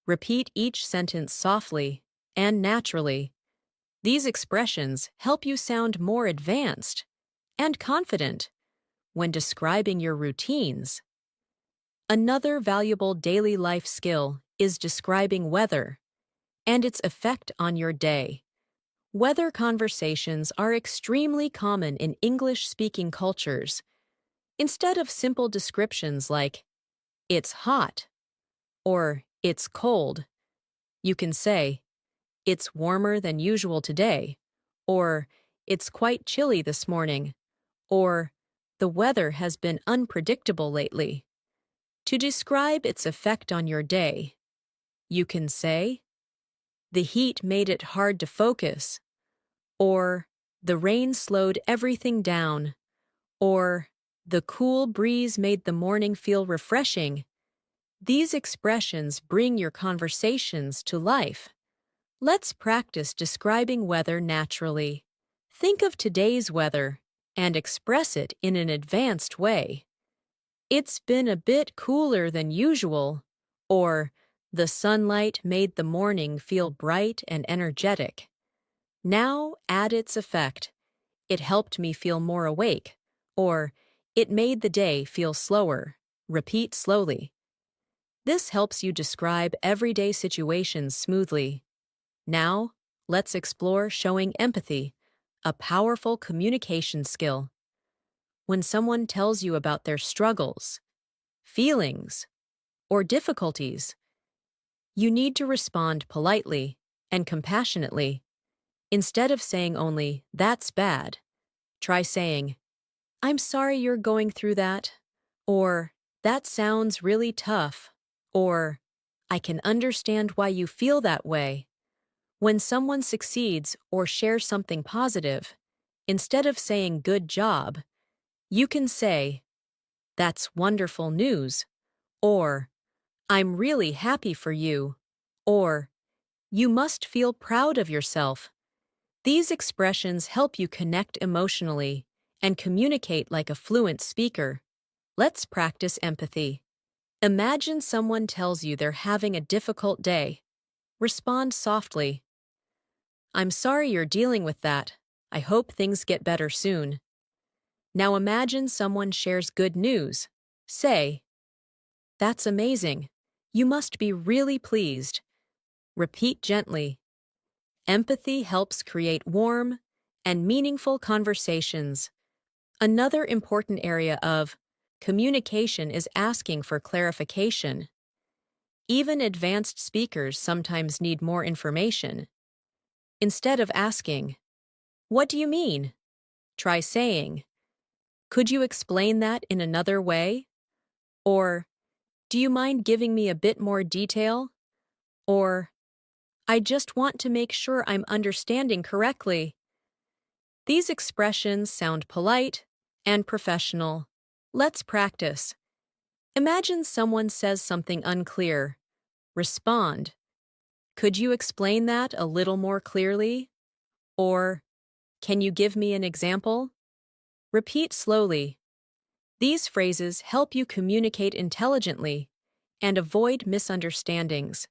Repeat each sentence softly and naturally. These expressions help you sound more advanced and confident when describing your routines. Another valuable daily life skill is describing weather and its effect on your day. Weather conversations are extremely common in English-speaking cultures. Instead of simple descriptions like, it's hot, or it's cold, you can say, it's warmer than usual today, or it's quite chilly this morning, or the weather has been unpredictable lately. To describe its effect on your day, you can say, the heat made it hard to focus, or the rain slowed everything down, or the cool breeze made the morning feel refreshing. These expressions bring your conversations to life. Let's practice describing weather naturally. Think of today's weather and express it in an advanced way. It's been a bit cooler than usual, or the sunlight made the morning feel bright and energetic. Now add its effect. It helped me feel more awake, or it made the day feel slower. Repeat slowly. This helps you describe everyday situations smoothly. Now, let's explore showing empathy, a powerful communication skill. When someone tells you about their struggles, feelings, or difficulties, you need to respond politely and compassionately. Instead of saying only, that's bad, try saying, I'm sorry you're going through that, or that sounds really tough, or I can understand why you feel that way. When someone succeeds or shares something positive, instead of saying good job, you can say, that's wonderful news, or I'm really happy for you, or you must feel proud of yourself. These expressions help you connect emotionally and communicate like a fluent speaker. Let's practice empathy. Imagine someone tells you they're having a difficult day. Respond softly. I'm sorry you're dealing with that. I hope things get better soon. Now imagine someone shares good news. Say, that's amazing. You must be really pleased. Repeat gently. Empathy helps create warm and meaningful conversations. Another important area of communication is asking for clarification. Even advanced speakers sometimes need more information. Instead of asking, "What do you mean?" try saying, "Could you explain that in another way?" Or, "Do you mind giving me a bit more detail?" Or, "I just want to make sure I'm understanding correctly." These expressions sound polite and professional. Let's practice. Imagine someone says something unclear. Respond, "Could you explain that a little more clearly?" Or, "Can you give me an example?" Repeat slowly. These phrases help you communicate intelligently and avoid misunderstandings.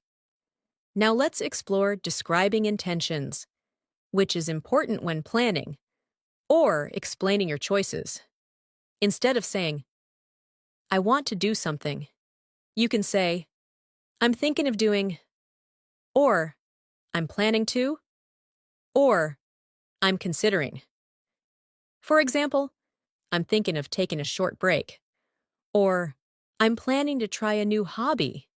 Now let's explore describing intentions, which is important when planning or explaining your choices. Instead of saying, "I want to do something," you can say, "I'm thinking of doing," or "I'm planning to," or "I'm considering." For example, "I'm thinking of taking a short break," or "I'm planning to try a new hobby,"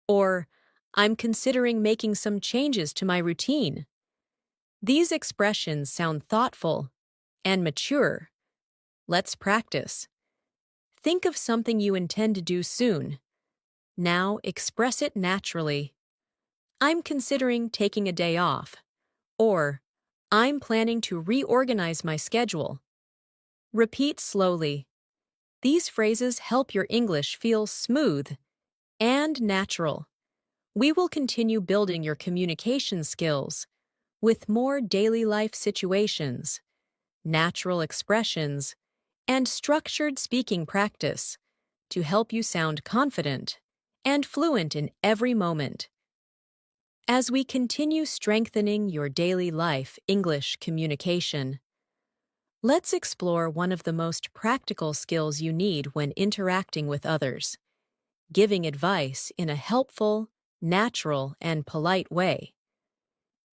or "I'm considering making some changes to my routine." These expressions sound thoughtful and mature. Let's practice. Think of something you intend to do soon. Now express it naturally. "I'm considering taking a day off," or "I'm planning to reorganize my schedule." Repeat slowly. These phrases help your English feel smooth and natural. We will continue building your communication skills with more daily life situations, natural expressions, and structured speaking practice to help you sound confident and fluent in every moment. As we continue strengthening your daily life English communication, let's explore one of the most practical skills you need when interacting with others: giving advice in a helpful, natural, and polite way.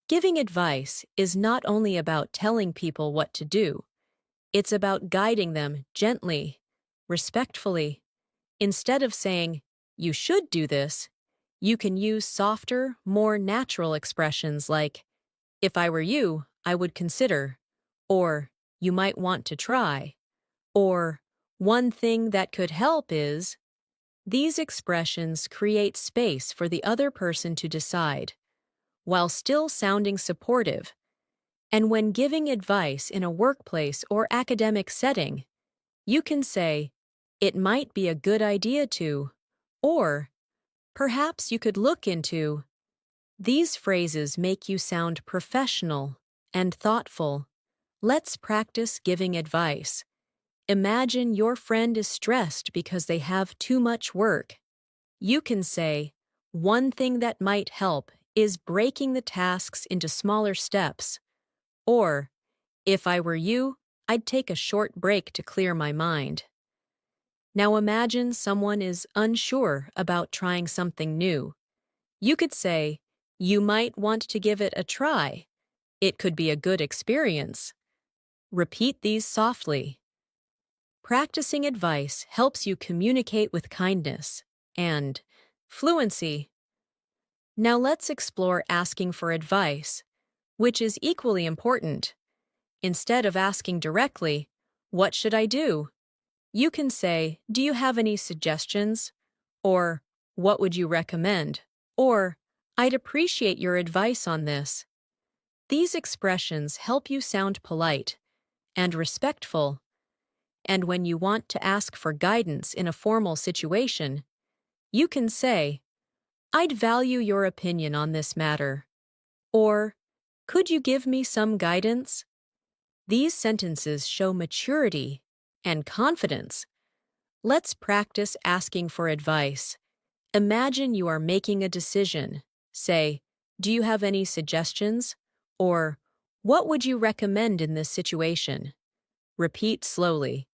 Giving advice is not only about telling people what to do, it's about guiding them gently, respectfully. Instead of saying, "You should do this," you can use softer, more natural expressions like, "If I were you, I would consider," or "You might want to try," or "One thing that could help is." These expressions create space for the other person to decide, while still sounding supportive. And when giving advice in a workplace or academic setting, you can say, "It might be a good idea to," or "Perhaps you could look into." These phrases make you sound professional and thoughtful. Let's practice giving advice. Imagine your friend is stressed because they have too much work. You can say, "One thing that might help is breaking the tasks into smaller steps," or "If I were you, I'd take a short break to clear my mind." Now imagine someone is unsure about trying something new. You could say, "You might want to give it a try. It could be a good experience." Repeat these softly. Practicing advice helps you communicate with kindness and fluency. Now let's explore asking for advice, which is equally important. Instead of asking directly, "What should I do?" you can say, "Do you have any suggestions?" Or, "What would you recommend?" Or, "I'd appreciate your advice on this." These expressions help you sound polite and respectful. And when you want to ask for guidance in a formal situation, you can say, "I'd value your opinion on this matter." Or, "Could you give me some guidance?" These sentences show maturity and confidence. Let's practice asking for advice. Imagine you are making a decision. Say, "Do you have any suggestions?" Or, "What would you recommend in this situation?" Repeat slowly.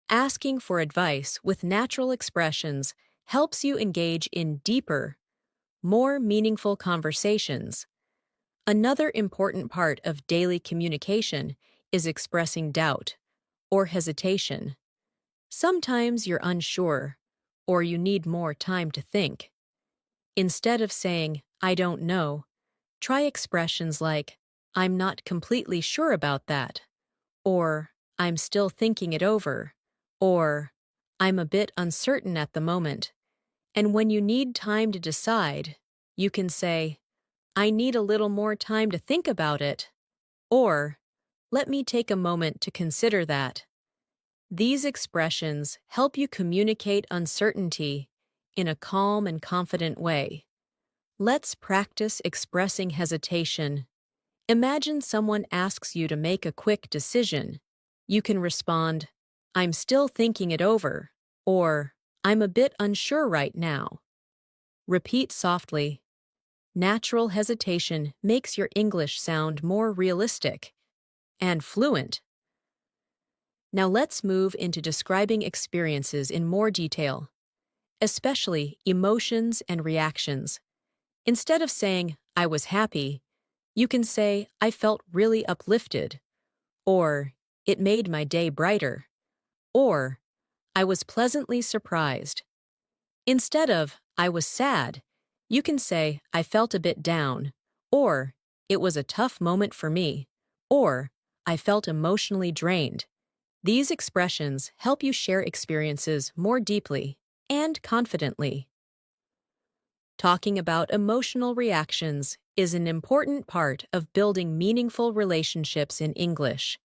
Asking for advice with natural expressions helps you engage in deeper, more meaningful conversations. Another important part of daily communication is expressing doubt or hesitation. Sometimes you're unsure or you need more time to think. Instead of saying, "I don't know," try expressions like, "I'm not completely sure about that," or "I'm still thinking it over," or "I'm a bit uncertain at the moment." And when you need time to decide, you can say, "I need a little more time to think about it," or "Let me take a moment to consider that." These expressions help you communicate uncertainty in a calm and confident way. Let's practice expressing hesitation. Imagine someone asks you to make a quick decision. You can respond, "I'm still thinking it over," or "I'm a bit unsure right now." Repeat softly. Natural hesitation makes your English sound more realistic and fluent. Now let's move into describing experiences in more detail, especially emotions and reactions. Instead of saying, "I was happy," you can say, "I felt really uplifted," or "It made my day brighter," or "I was pleasantly surprised." Instead of "I was sad," you can say, "I felt a bit down," or "It was a tough moment for me," or "I felt emotionally drained." These expressions help you share experiences more deeply and confidently. Talking about emotional reactions is an important part of building meaningful relationships in English.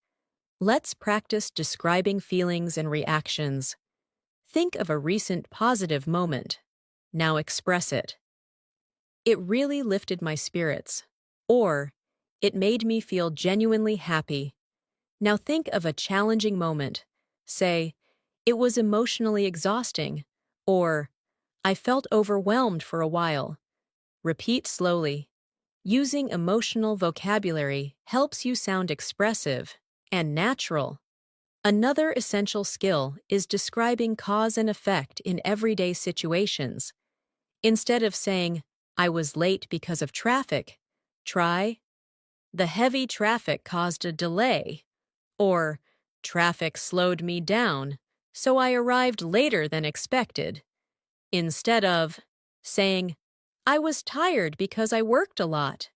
Let's practice describing feelings and reactions. Think of a recent positive moment. Now express it. "It really lifted my spirits," or "It made me feel genuinely happy." Now think of a challenging moment. Say, "It was emotionally exhausting," or "I felt overwhelmed for a while." Repeat slowly. Using emotional vocabulary helps you sound expressive and natural. Another essential skill is describing cause and effect in everyday situations. Instead of saying, "I was late because of traffic," try, "The heavy traffic caused a delay," or "Traffic slowed me down, so I arrived later than expected." Instead of saying, "I was tired because I worked a lot,"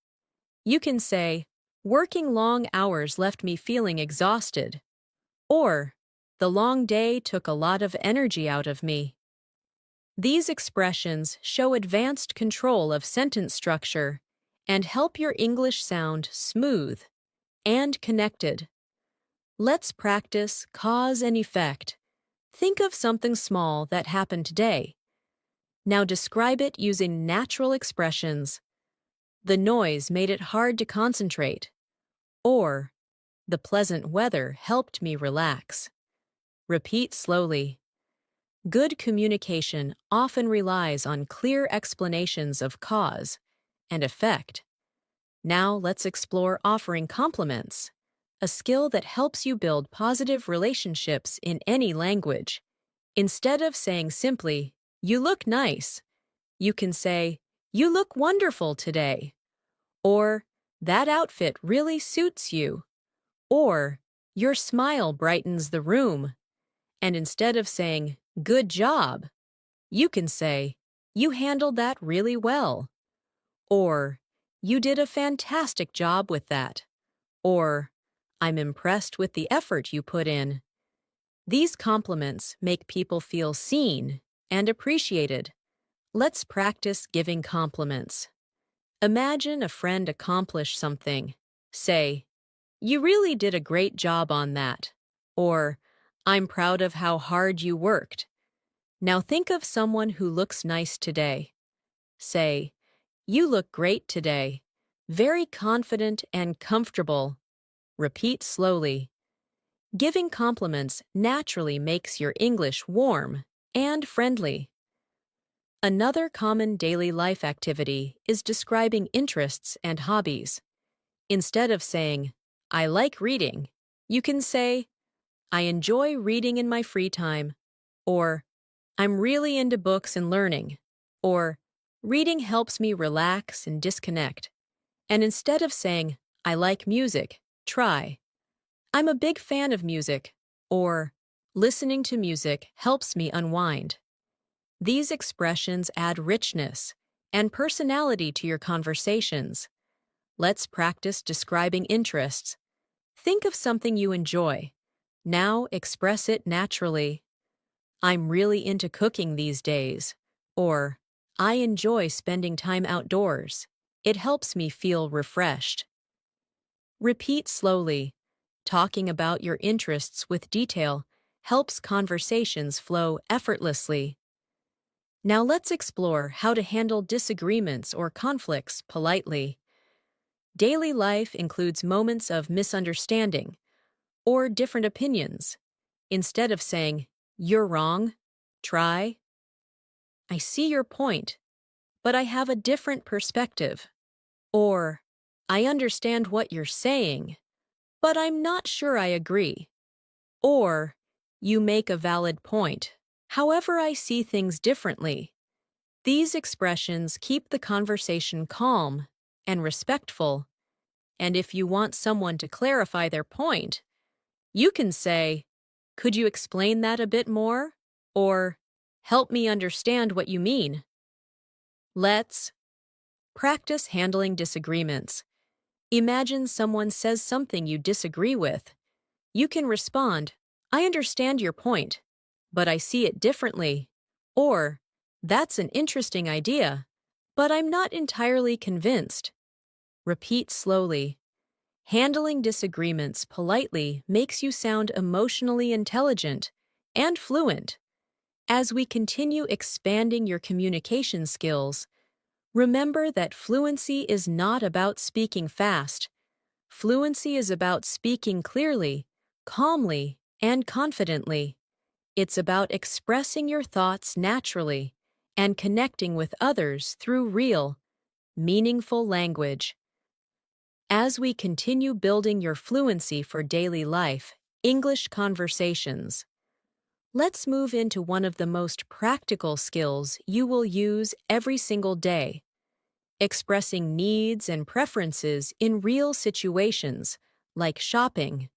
you can say, "Working long hours left me feeling exhausted," or "The long day took a lot of energy out of me." These expressions show advanced control of sentence structure and help your English sound smooth and connected. Let's practice cause and effect. Think of something small that happened today. Now describe it using natural expressions. "The noise made it hard to concentrate," or "The pleasant weather helped me relax." Repeat slowly. Good communication often relies on clear explanations of cause and effect. Now let's explore offering compliments, a skill that helps you build positive relationships in any language. Instead of saying simply, "You look nice," you can say, "You look wonderful today," or "That outfit really suits you," or "Your smile brightens the room." And instead of saying, "Good job," you can say, "You handled that really well," or "You did a fantastic job with that," or "I'm impressed with the effort you put in." These compliments make people feel seen and appreciated. Let's practice giving compliments. Imagine a friend accomplish something. Say, "You really did a great job on that," or "I'm proud of how hard you worked." Now think of someone who looks nice today. Say, "You look great today, very confident and comfortable." Repeat slowly. Giving compliments naturally makes your English warm and friendly. Another common daily life activity is describing interests and hobbies. Instead of saying, I like reading, you can say, I enjoy reading in my free time, or I'm really into books and learning, or reading helps me relax and disconnect. And instead of saying, I like music, try, I'm a big fan of music, or listening to music helps me unwind. These expressions add richness and personality to your conversations. Let's practice describing interests. Think of something you enjoy. Now express it naturally. I'm really into cooking these days. Or, I enjoy spending time outdoors. It helps me feel refreshed. Repeat slowly. Talking about your interests with detail helps conversations flow effortlessly. Now let's explore how to handle disagreements or conflicts politely. Daily life includes moments of misunderstanding or different opinions. Instead of saying, you're wrong, try, I see your point, but I have a different perspective. Or, I understand what you're saying, but I'm not sure I agree. Or, you make a valid point. However, I see things differently. These expressions keep the conversation calm and respectful. And if you want someone to clarify their point, you can say, could you explain that a bit more? Or, help me understand what you mean. Let's practice handling disagreements. Imagine someone says something you disagree with. You can respond, I understand your point, but I see it differently. Or, that's an interesting idea, but I'm not entirely convinced. Repeat slowly. Handling disagreements politely makes you sound emotionally intelligent and fluent. As we continue expanding your communication skills, remember that fluency is not about speaking fast. Fluency is about speaking clearly, calmly, and confidently. It's about expressing your thoughts naturally and connecting with others through real, meaningful language. As we continue building your fluency for daily life, English conversations, let's move into one of the most practical skills you will use every single day: expressing needs and preferences in real situations like shopping,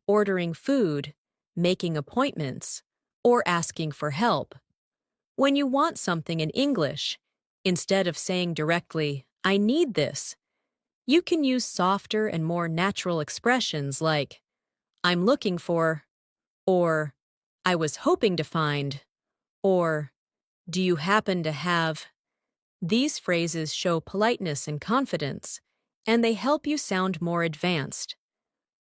ordering food, making appointments, or asking for help. When you want something in English, instead of saying directly, I need this, you can use softer and more natural expressions like, I'm looking for, or I was hoping to find, or do you happen to have. These phrases show politeness and confidence, and they help you sound more advanced.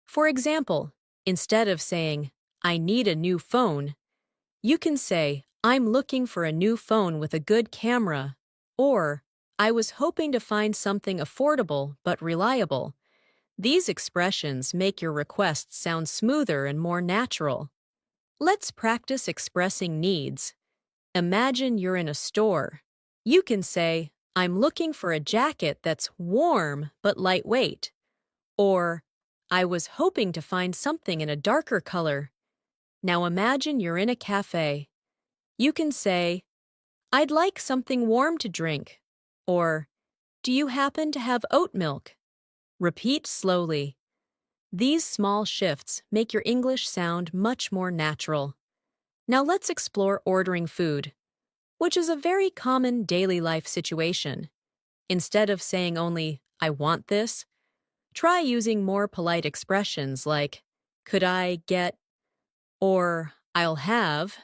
For example, instead of saying, I need a new phone, you can say, I'm looking for a new phone with a good camera, or I was hoping to find something affordable but reliable. These expressions make your requests sound smoother and more natural. Let's practice expressing needs. Imagine you're in a store. You can say, I'm looking for a jacket that's warm but lightweight. Or, I was hoping to find something in a darker color. Now imagine you're in a cafe. You can say, I'd like something warm to drink. Or, do you happen to have oat milk? Repeat slowly. These small shifts make your English sound much more natural. Now let's explore ordering food, which is a very common daily life situation. Instead of saying only, I want this, try using more polite expressions like, could I get, or I'll have,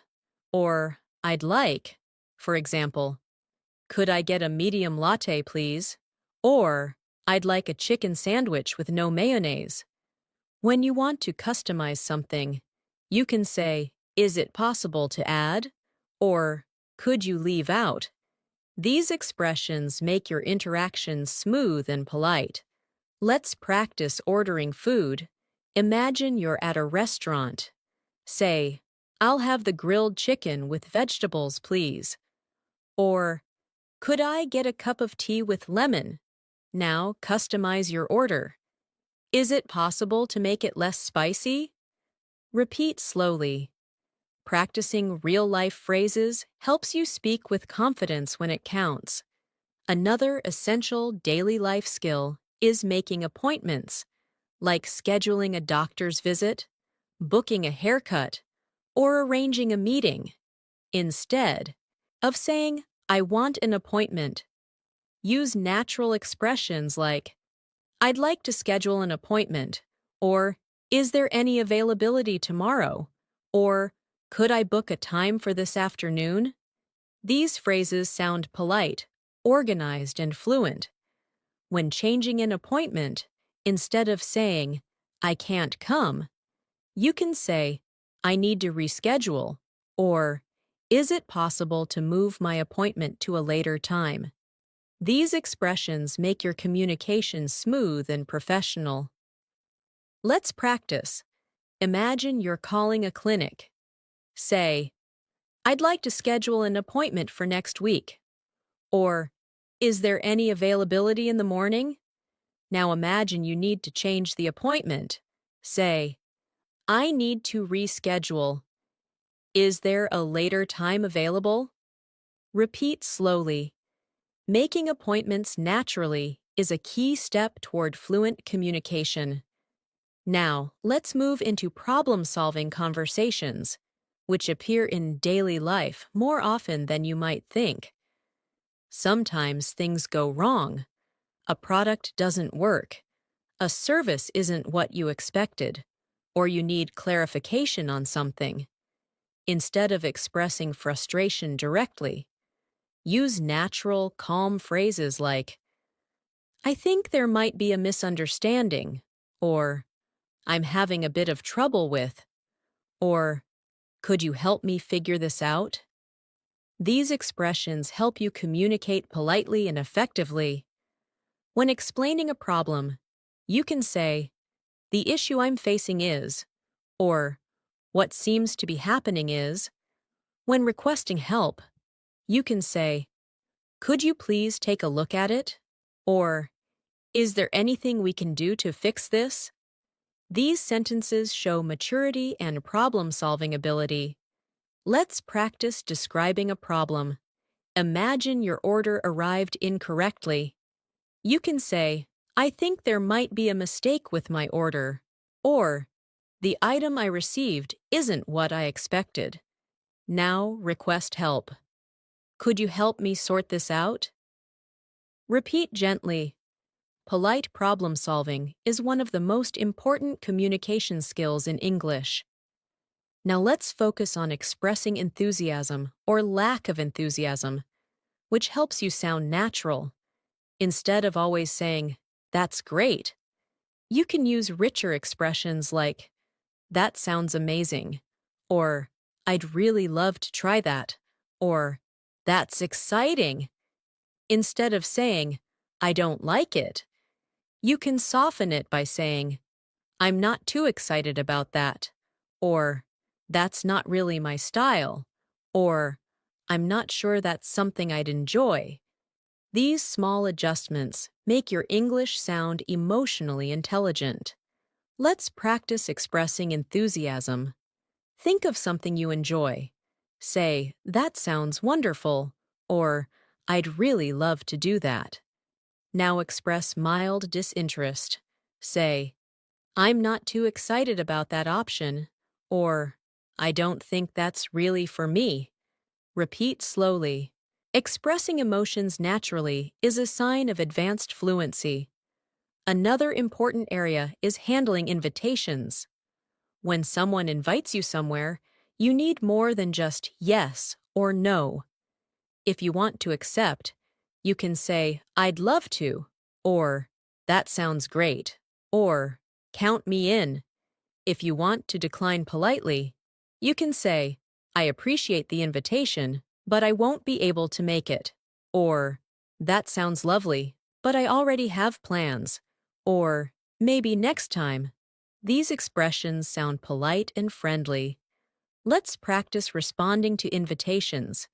or I'd like. For example, could I get a medium latte, please? Or, I'd like a chicken sandwich with no mayonnaise. When you want to customize something, you can say, is it possible to add? Or, could you leave out? These expressions make your interactions smooth and polite. Let's practice ordering food. Imagine you're at a restaurant. Say, "I'll have the grilled chicken with vegetables, please." Or, "Could I get a cup of tea with lemon?" Now customize your order. Is it possible to make it less spicy? Repeat slowly. Practicing real-life phrases helps you speak with confidence when it counts. Another essential daily life skill is making appointments, like scheduling a doctor's visit, booking a haircut, or arranging a meeting. Instead of saying, "I want an appointment," use natural expressions like, "I'd like to schedule an appointment," or "Is there any availability tomorrow?" or "Could I book a time for this afternoon?" These phrases sound polite, organized, and fluent. When changing an appointment, instead of saying, "I can't come," you can say, "I need to reschedule," or "Is it possible to move my appointment to a later time?" These expressions make your communication smooth and professional. Let's practice. Imagine you're calling a clinic. Say, "I'd like to schedule an appointment for next week." Or, "Is there any availability in the morning?" Now imagine you need to change the appointment. Say, "I need to reschedule. Is there a later time available?" Repeat slowly. Making appointments naturally is a key step toward fluent communication. Now, let's move into problem-solving conversations, which appear in daily life more often than you might think. Sometimes things go wrong. A product doesn't work. A service isn't what you expected, or you need clarification on something. Instead of expressing frustration directly, use natural, calm phrases like, "I think there might be a misunderstanding," or "I'm having a bit of trouble with," or "Could you help me figure this out?" These expressions help you communicate politely and effectively. When explaining a problem, you can say, "The issue I'm facing is," or "What seems to be happening is." When requesting help, you can say, "Could you please take a look at it?" or "Is there anything we can do to fix this?" These sentences show maturity and problem-solving ability. Let's practice describing a problem. Imagine your order arrived incorrectly. You can say, "I think there might be a mistake with my order," or "The item I received isn't what I expected." Now request help. "Could you help me sort this out?" Repeat gently. Polite problem-solving is one of the most important communication skills in English. Now let's focus on expressing enthusiasm or lack of enthusiasm, which helps you sound natural. Instead of always saying, "That's great," you can use richer expressions like, "That sounds amazing," or "I'd really love to try that," or "That's exciting." Instead of saying, "I don't like it," you can soften it by saying, "I'm not too excited about that," or "That's not really my style," or "I'm not sure that's something I'd enjoy." These small adjustments make your English sound emotionally intelligent. Let's practice expressing enthusiasm. Think of something you enjoy. Say, "That sounds wonderful," or "I'd really love to do that." Now express mild disinterest. Say, "I'm not too excited about that option," or "I don't think that's really for me." Repeat slowly. Expressing emotions naturally is a sign of advanced fluency. Another important area is handling invitations. When someone invites you somewhere, you need more than just yes or no. If you want to accept, you can say, "I'd love to," or "That sounds great," or "Count me in." If you want to decline politely, you can say, "I appreciate the invitation, but I won't be able to make it," or "That sounds lovely, but I already have plans," or "Maybe next time." These expressions sound polite and friendly. Let's practice responding to invitations.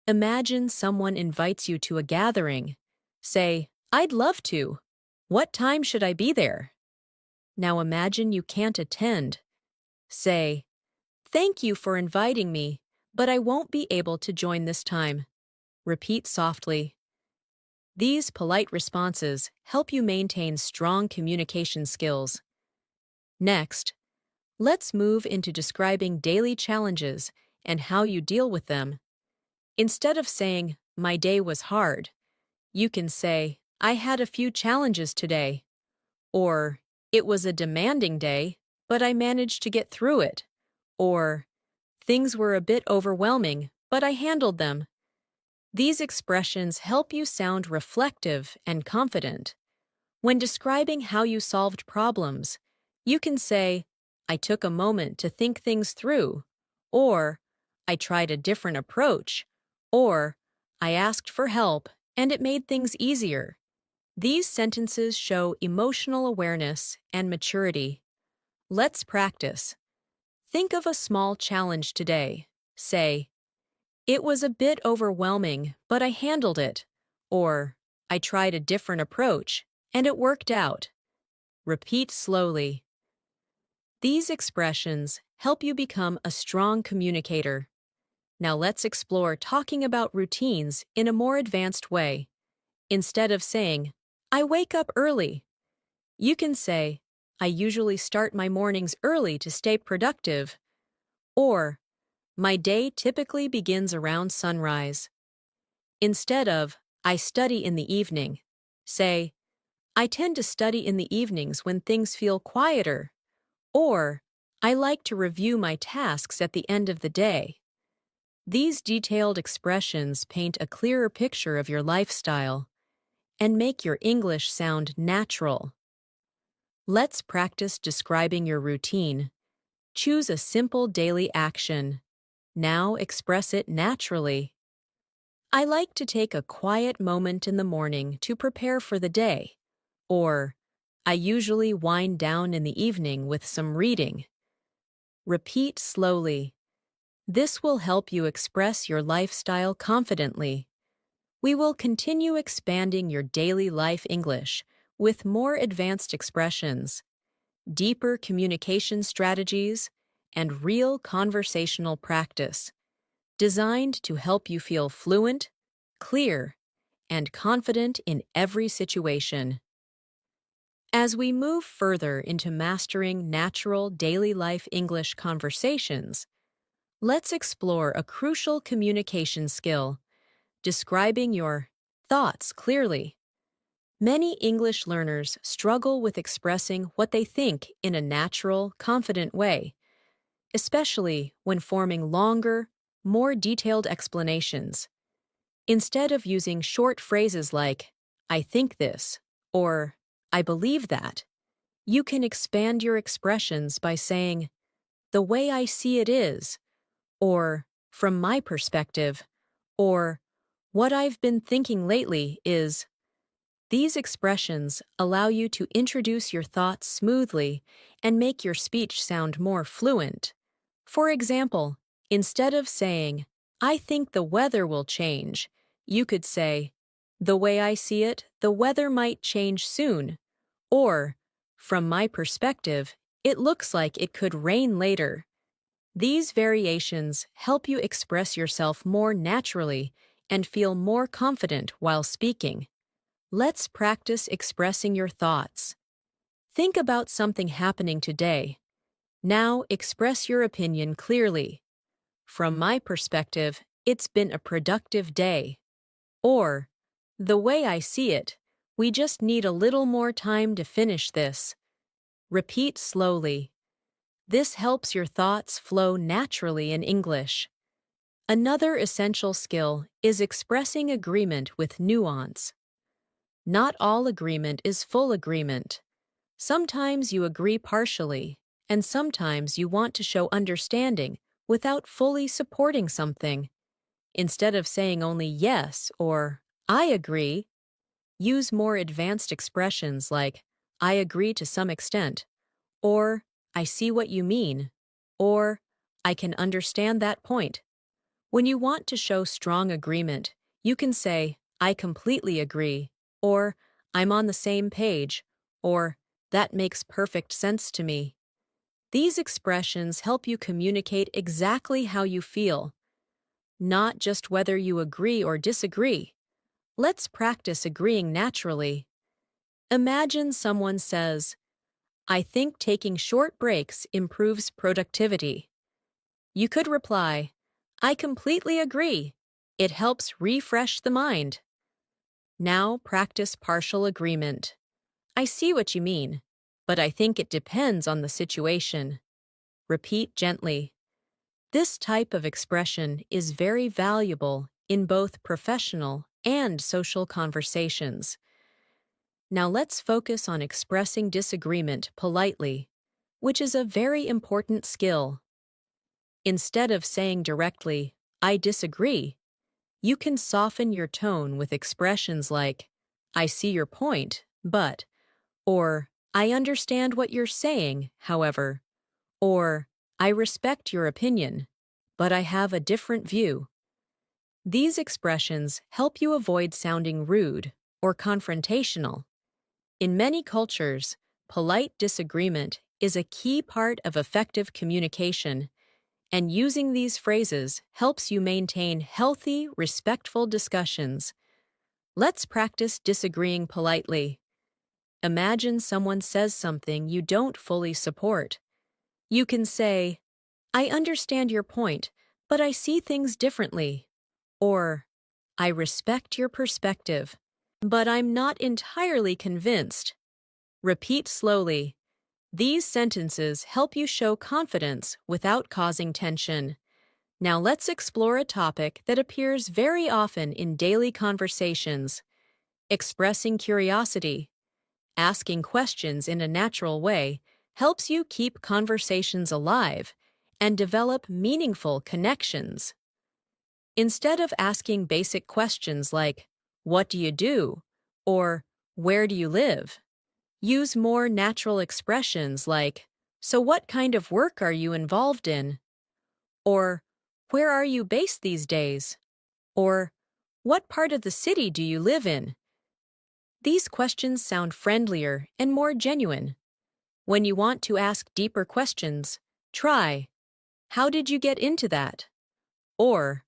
Imagine someone invites you to a gathering. Say, "I'd love to. What time should I be there?" Now imagine you can't attend. Say, "Thank you for inviting me, but I won't be able to join this time." Repeat softly. These polite responses help you maintain strong communication skills. Next, let's move into describing daily challenges and how you deal with them. Instead of saying, "My day was hard," you can say, "I had a few challenges today," or "It was a demanding day, but I managed to get through it," or "Things were a bit overwhelming, but I handled them." These expressions help you sound reflective and confident. When describing how you solved problems, you can say, "I took a moment to think things through," or "I tried a different approach," or "I asked for help and it made things easier." These sentences show emotional awareness and maturity. Let's practice. Think of a small challenge today. Say, "It was a bit overwhelming, but I handled it," or "I tried a different approach and it worked out." Repeat slowly. These expressions help you become a strong communicator. Now let's explore talking about routines in a more advanced way. Instead of saying, "I wake up early," you can say, "I usually start my mornings early to stay productive," or "My day typically begins around sunrise." Instead of, "I study in the evening," say, "I tend to study in the evenings when things feel quieter," or "I like to review my tasks at the end of the day." These detailed expressions paint a clearer picture of your lifestyle and make your English sound natural. Let's practice describing your routine. Choose a simple daily action. Now express it naturally. "I like to take a quiet moment in the morning to prepare for the day," or "I usually wind down in the evening with some reading." Repeat slowly. This will help you express your lifestyle confidently. We will continue expanding your daily life English with more advanced expressions, deeper communication strategies, and real conversational practice, designed to help you feel fluent, clear, and confident in every situation. As we move further into mastering natural daily life English conversations, let's explore a crucial communication skill: describing your thoughts clearly. Many English learners struggle with expressing what they think in a natural, confident way, especially when forming longer, more detailed explanations. Instead of using short phrases like, "I think this," or "I believe that," you can expand your expressions by saying, "The way I see it is," or "From my perspective," or "What I've been thinking lately is." These expressions allow you to introduce your thoughts smoothly and make your speech sound more fluent. For example, instead of saying, "I think the weather will change," you could say, "The way I see it, the weather might change soon," or "From my perspective, it looks like it could rain later." These variations help you express yourself more naturally and feel more confident while speaking. Let's practice expressing your thoughts. Think about something happening today. Now express your opinion clearly. "From my perspective, it's been a productive day." Or, "The way I see it, we just need a little more time to finish this." Repeat slowly. This helps your thoughts flow naturally in English. Another essential skill is expressing agreement with nuance. Not all agreement is full agreement. Sometimes you agree partially, and sometimes you want to show understanding without fully supporting something. Instead of saying only "yes" or "I agree," use more advanced expressions like "I agree to some extent," or I see what you mean, or I can understand that point. When you want to show strong agreement, you can say, I completely agree, or I'm on the same page, or that makes perfect sense to me. These expressions help you communicate exactly how you feel, not just whether you agree or disagree. Let's practice agreeing naturally. Imagine someone says, I think taking short breaks improves productivity. You could reply, I completely agree. It helps refresh the mind. Now practice partial agreement. I see what you mean, but I think it depends on the situation. Repeat gently. This type of expression is very valuable in both professional and social conversations. Now let's focus on expressing disagreement politely, which is a very important skill. Instead of saying directly, I disagree, you can soften your tone with expressions like, I see your point, but, or, I understand what you're saying, however, or, I respect your opinion, but I have a different view. These expressions help you avoid sounding rude or confrontational. In many cultures, polite disagreement is a key part of effective communication, and using these phrases helps you maintain healthy, respectful discussions. Let's practice disagreeing politely. Imagine someone says something you don't fully support. You can say, I understand your point, but I see things differently. Or, I respect your perspective, but I'm not entirely convinced. Repeat slowly. These sentences help you show confidence without causing tension. Now let's explore a topic that appears very often in daily conversations: expressing curiosity. Asking questions in a natural way helps you keep conversations alive and develop meaningful connections. Instead of asking basic questions like, what do you do? Or, where do you live? Use more natural expressions like, so what kind of work are you involved in? Or, where are you based these days? Or, what part of the city do you live in? These questions sound friendlier and more genuine. When you want to ask deeper questions, try, how did you get into that? Or,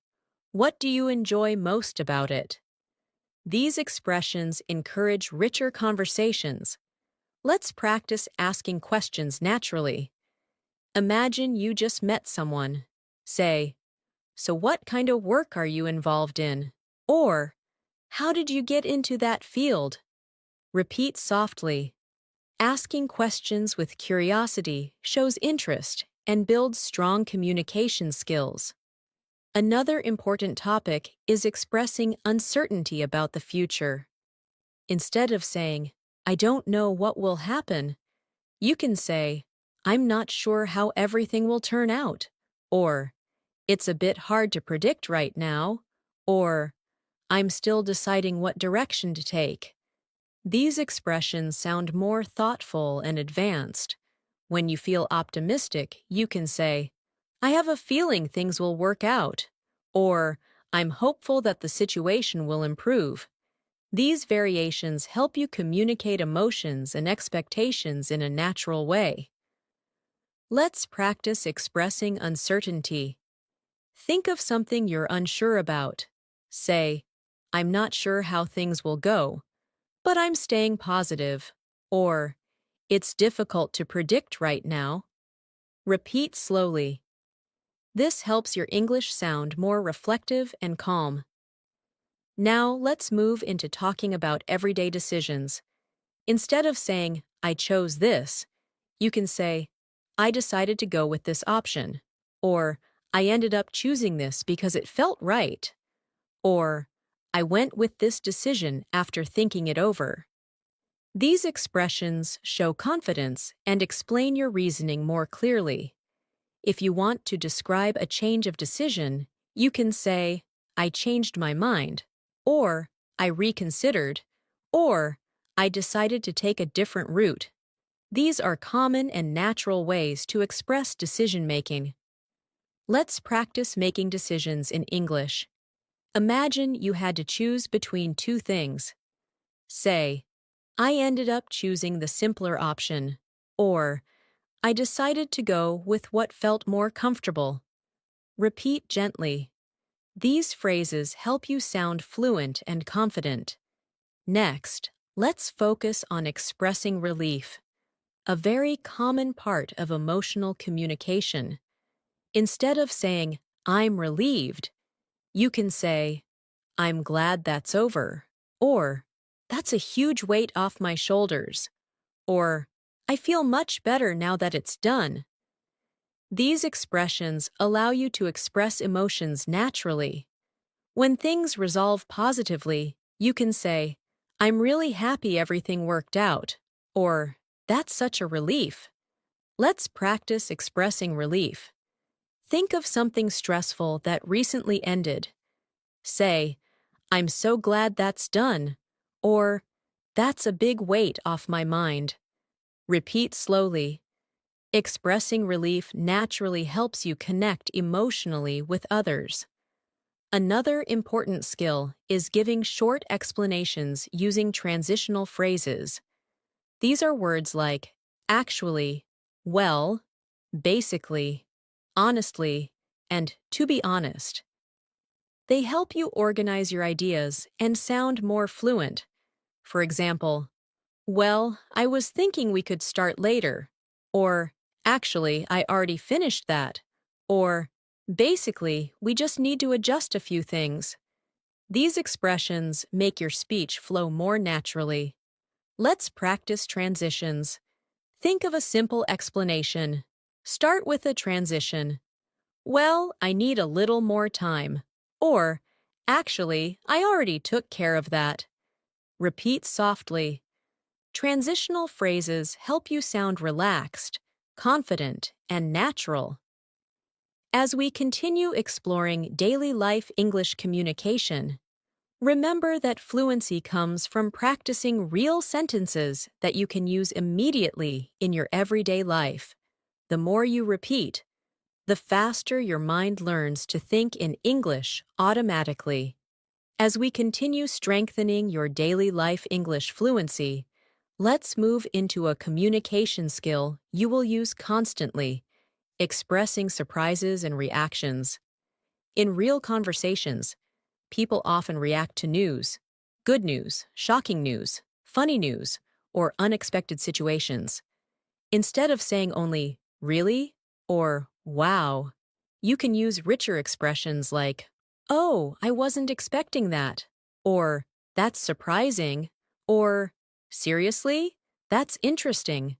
what do you enjoy most about it? These expressions encourage richer conversations. Let's practice asking questions naturally. Imagine you just met someone. Say, so what kind of work are you involved in? Or, how did you get into that field? Repeat softly. Asking questions with curiosity shows interest and builds strong communication skills. Another important topic is expressing uncertainty about the future. Instead of saying, I don't know what will happen, you can say, I'm not sure how everything will turn out, or it's a bit hard to predict right now, or I'm still deciding what direction to take. These expressions sound more thoughtful and advanced. When you feel optimistic, you can say, I have a feeling things will work out, or I'm hopeful that the situation will improve. These variations help you communicate emotions and expectations in a natural way. Let's practice expressing uncertainty. Think of something you're unsure about. Say, I'm not sure how things will go, but I'm staying positive. Or, it's difficult to predict right now. Repeat slowly. This helps your English sound more reflective and calm. Now let's move into talking about everyday decisions. Instead of saying, I chose this, you can say, I decided to go with this option. Or, I ended up choosing this because it felt right. Or, I went with this decision after thinking it over. These expressions show confidence and explain your reasoning more clearly. If you want to describe a change of decision, you can say, I changed my mind, or I reconsidered, or I decided to take a different route. These are common and natural ways to express decision-making. Let's practice making decisions in English. Imagine you had to choose between two things. Say, I ended up choosing the simpler option, or I decided to go with what felt more comfortable. Repeat gently. These phrases help you sound fluent and confident. Next, let's focus on expressing relief, a very common part of emotional communication. Instead of saying, I'm relieved, you can say, I'm glad that's over, or that's a huge weight off my shoulders, or I feel much better now that it's done. These expressions allow you to express emotions naturally. When things resolve positively, you can say, I'm really happy everything worked out, or that's such a relief. Let's practice expressing relief. Think of something stressful that recently ended. Say, I'm so glad that's done, or that's a big weight off my mind. Repeat slowly. Expressing relief naturally helps you connect emotionally with others. Another important skill is giving short explanations using transitional phrases. These are words like actually, well, basically, honestly, and to be honest. They help you organize your ideas and sound more fluent. For example, well, I was thinking we could start later, or actually, I already finished that, or basically, we just need to adjust a few things. These expressions make your speech flow more naturally. Let's practice transitions. Think of a simple explanation. Start with a transition. Well, I need a little more time. Or, actually, I already took care of that. Repeat softly. Transitional phrases help you sound relaxed, confident, and natural. As we continue exploring daily life English communication, remember that fluency comes from practicing real sentences that you can use immediately in your everyday life. The more you repeat, the faster your mind learns to think in English automatically. As we continue strengthening your daily life English fluency, let's move into a communication skill you will use constantly, expressing surprises and reactions. In real conversations, people often react to news, good news, shocking news, funny news, or unexpected situations. Instead of saying only, really, or wow, you can use richer expressions like, oh, I wasn't expecting that, or that's surprising, or seriously, that's interesting.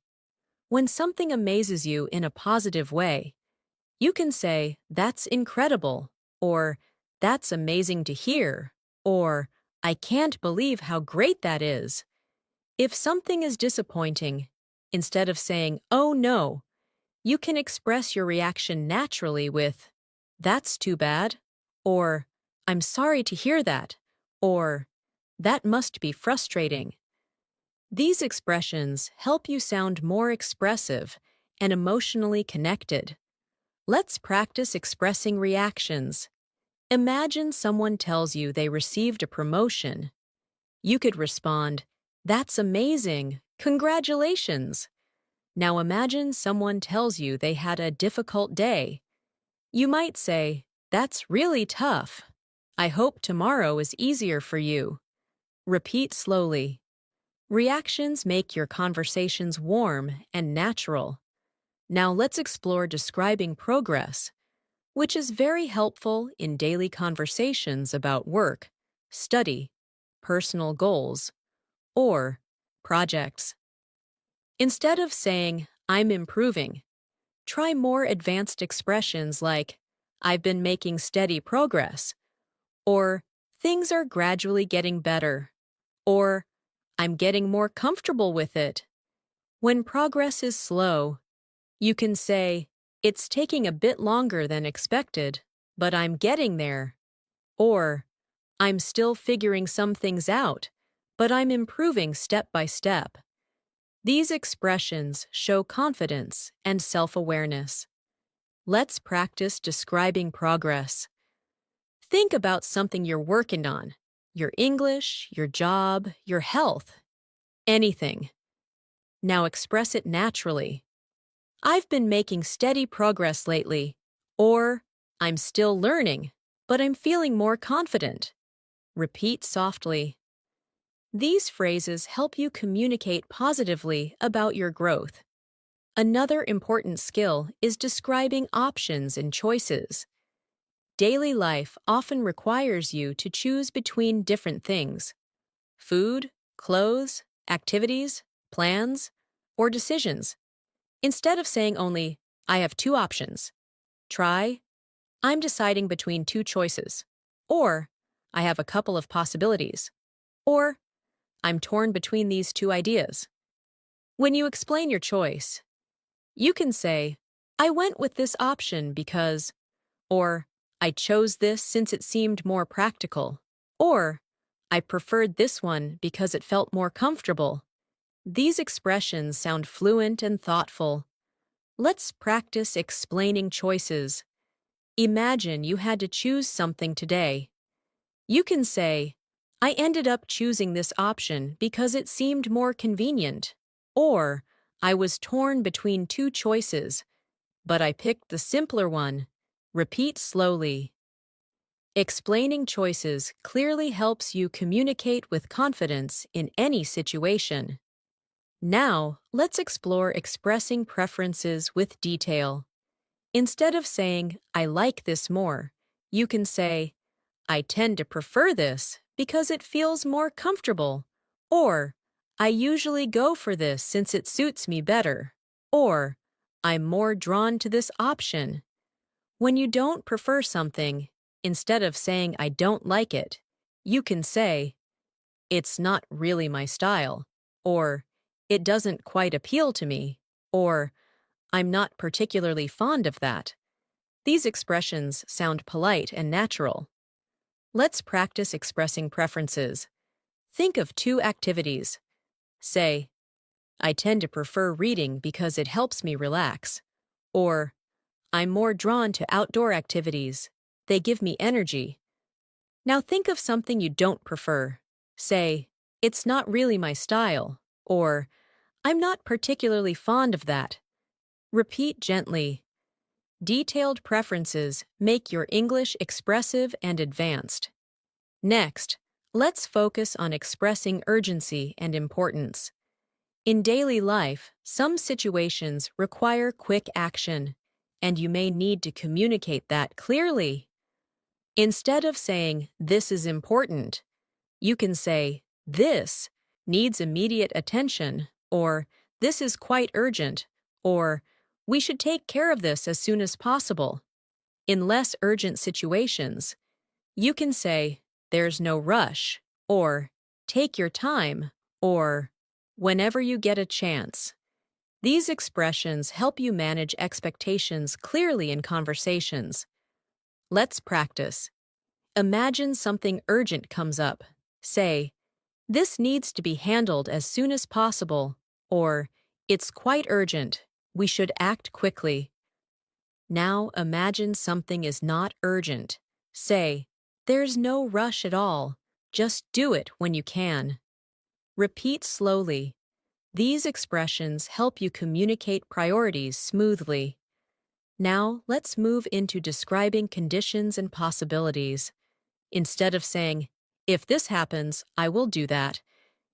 When something amazes you in a positive way, you can say, that's incredible, or that's amazing to hear, or I can't believe how great that is. If something is disappointing, instead of saying, oh no, you can express your reaction naturally with, that's too bad, or I'm sorry to hear that, or that must be frustrating. These expressions help you sound more expressive and emotionally connected. Let's practice expressing reactions. Imagine someone tells you they received a promotion. You could respond, that's amazing, congratulations. Now imagine someone tells you they had a difficult day. You might say, that's really tough. I hope tomorrow is easier for you. Repeat slowly. Reactions make your conversations warm and natural. Now let's explore describing progress, which is very helpful in daily conversations about work, study, personal goals, or projects. Instead of saying, I'm improving, try more advanced expressions like, I've been making steady progress, or things are gradually getting better, or I'm getting more comfortable with it. When progress is slow, you can say, it's taking a bit longer than expected, but I'm getting there. Or, I'm still figuring some things out, but I'm improving step by step. These expressions show confidence and self-awareness. Let's practice describing progress. Think about something you're working on: your English, your job, your health, anything. Now express it naturally. I've been making steady progress lately. Or, I'm still learning, but I'm feeling more confident. Repeat softly. These phrases help you communicate positively about your growth. Another important skill is describing options and choices. Daily life often requires you to choose between different things: food, clothes, activities, plans, or decisions. Instead of saying only, I have two options, try, I'm deciding between two choices, or I have a couple of possibilities, or I'm torn between these two ideas. When you explain your choice, you can say, I went with this option because, or I chose this since it seemed more practical, or I preferred this one because it felt more comfortable. These expressions sound fluent and thoughtful. Let's practice explaining choices. Imagine you had to choose something today. You can say, I ended up choosing this option because it seemed more convenient, or I was torn between two choices, but I picked the simpler one. Repeat slowly. Explaining choices clearly helps you communicate with confidence in any situation. Now, let's explore expressing preferences with detail. Instead of saying, I like this more, you can say, I tend to prefer this because it feels more comfortable, or I usually go for this since it suits me better, or I'm more drawn to this option. When you don't prefer something, instead of saying I don't like it, you can say, it's not really my style, or it doesn't quite appeal to me, or I'm not particularly fond of that. These expressions sound polite and natural. Let's practice expressing preferences. Think of two activities. Say, I tend to prefer reading because it helps me relax, or I'm more drawn to outdoor activities. They give me energy. Now think of something you don't prefer. Say, it's not really my style, or I'm not particularly fond of that. Repeat gently. Detailed preferences make your English expressive and advanced. Next, let's focus on expressing urgency and importance. In daily life, some situations require quick action, and you may need to communicate that clearly. Instead of saying, this is important, you can say, this needs immediate attention, or this is quite urgent, or we should take care of this as soon as possible. In less urgent situations, you can say, there's no rush, or take your time, or whenever you get a chance. These expressions help you manage expectations clearly in conversations. Let's practice. Imagine something urgent comes up. Say, this needs to be handled as soon as possible, or it's quite urgent. We should act quickly. Now imagine something is not urgent. Say, there's no rush at all. Just do it when you can. Repeat slowly. These expressions help you communicate priorities smoothly. Now let's move into describing conditions and possibilities. Instead of saying, if this happens, I will do that,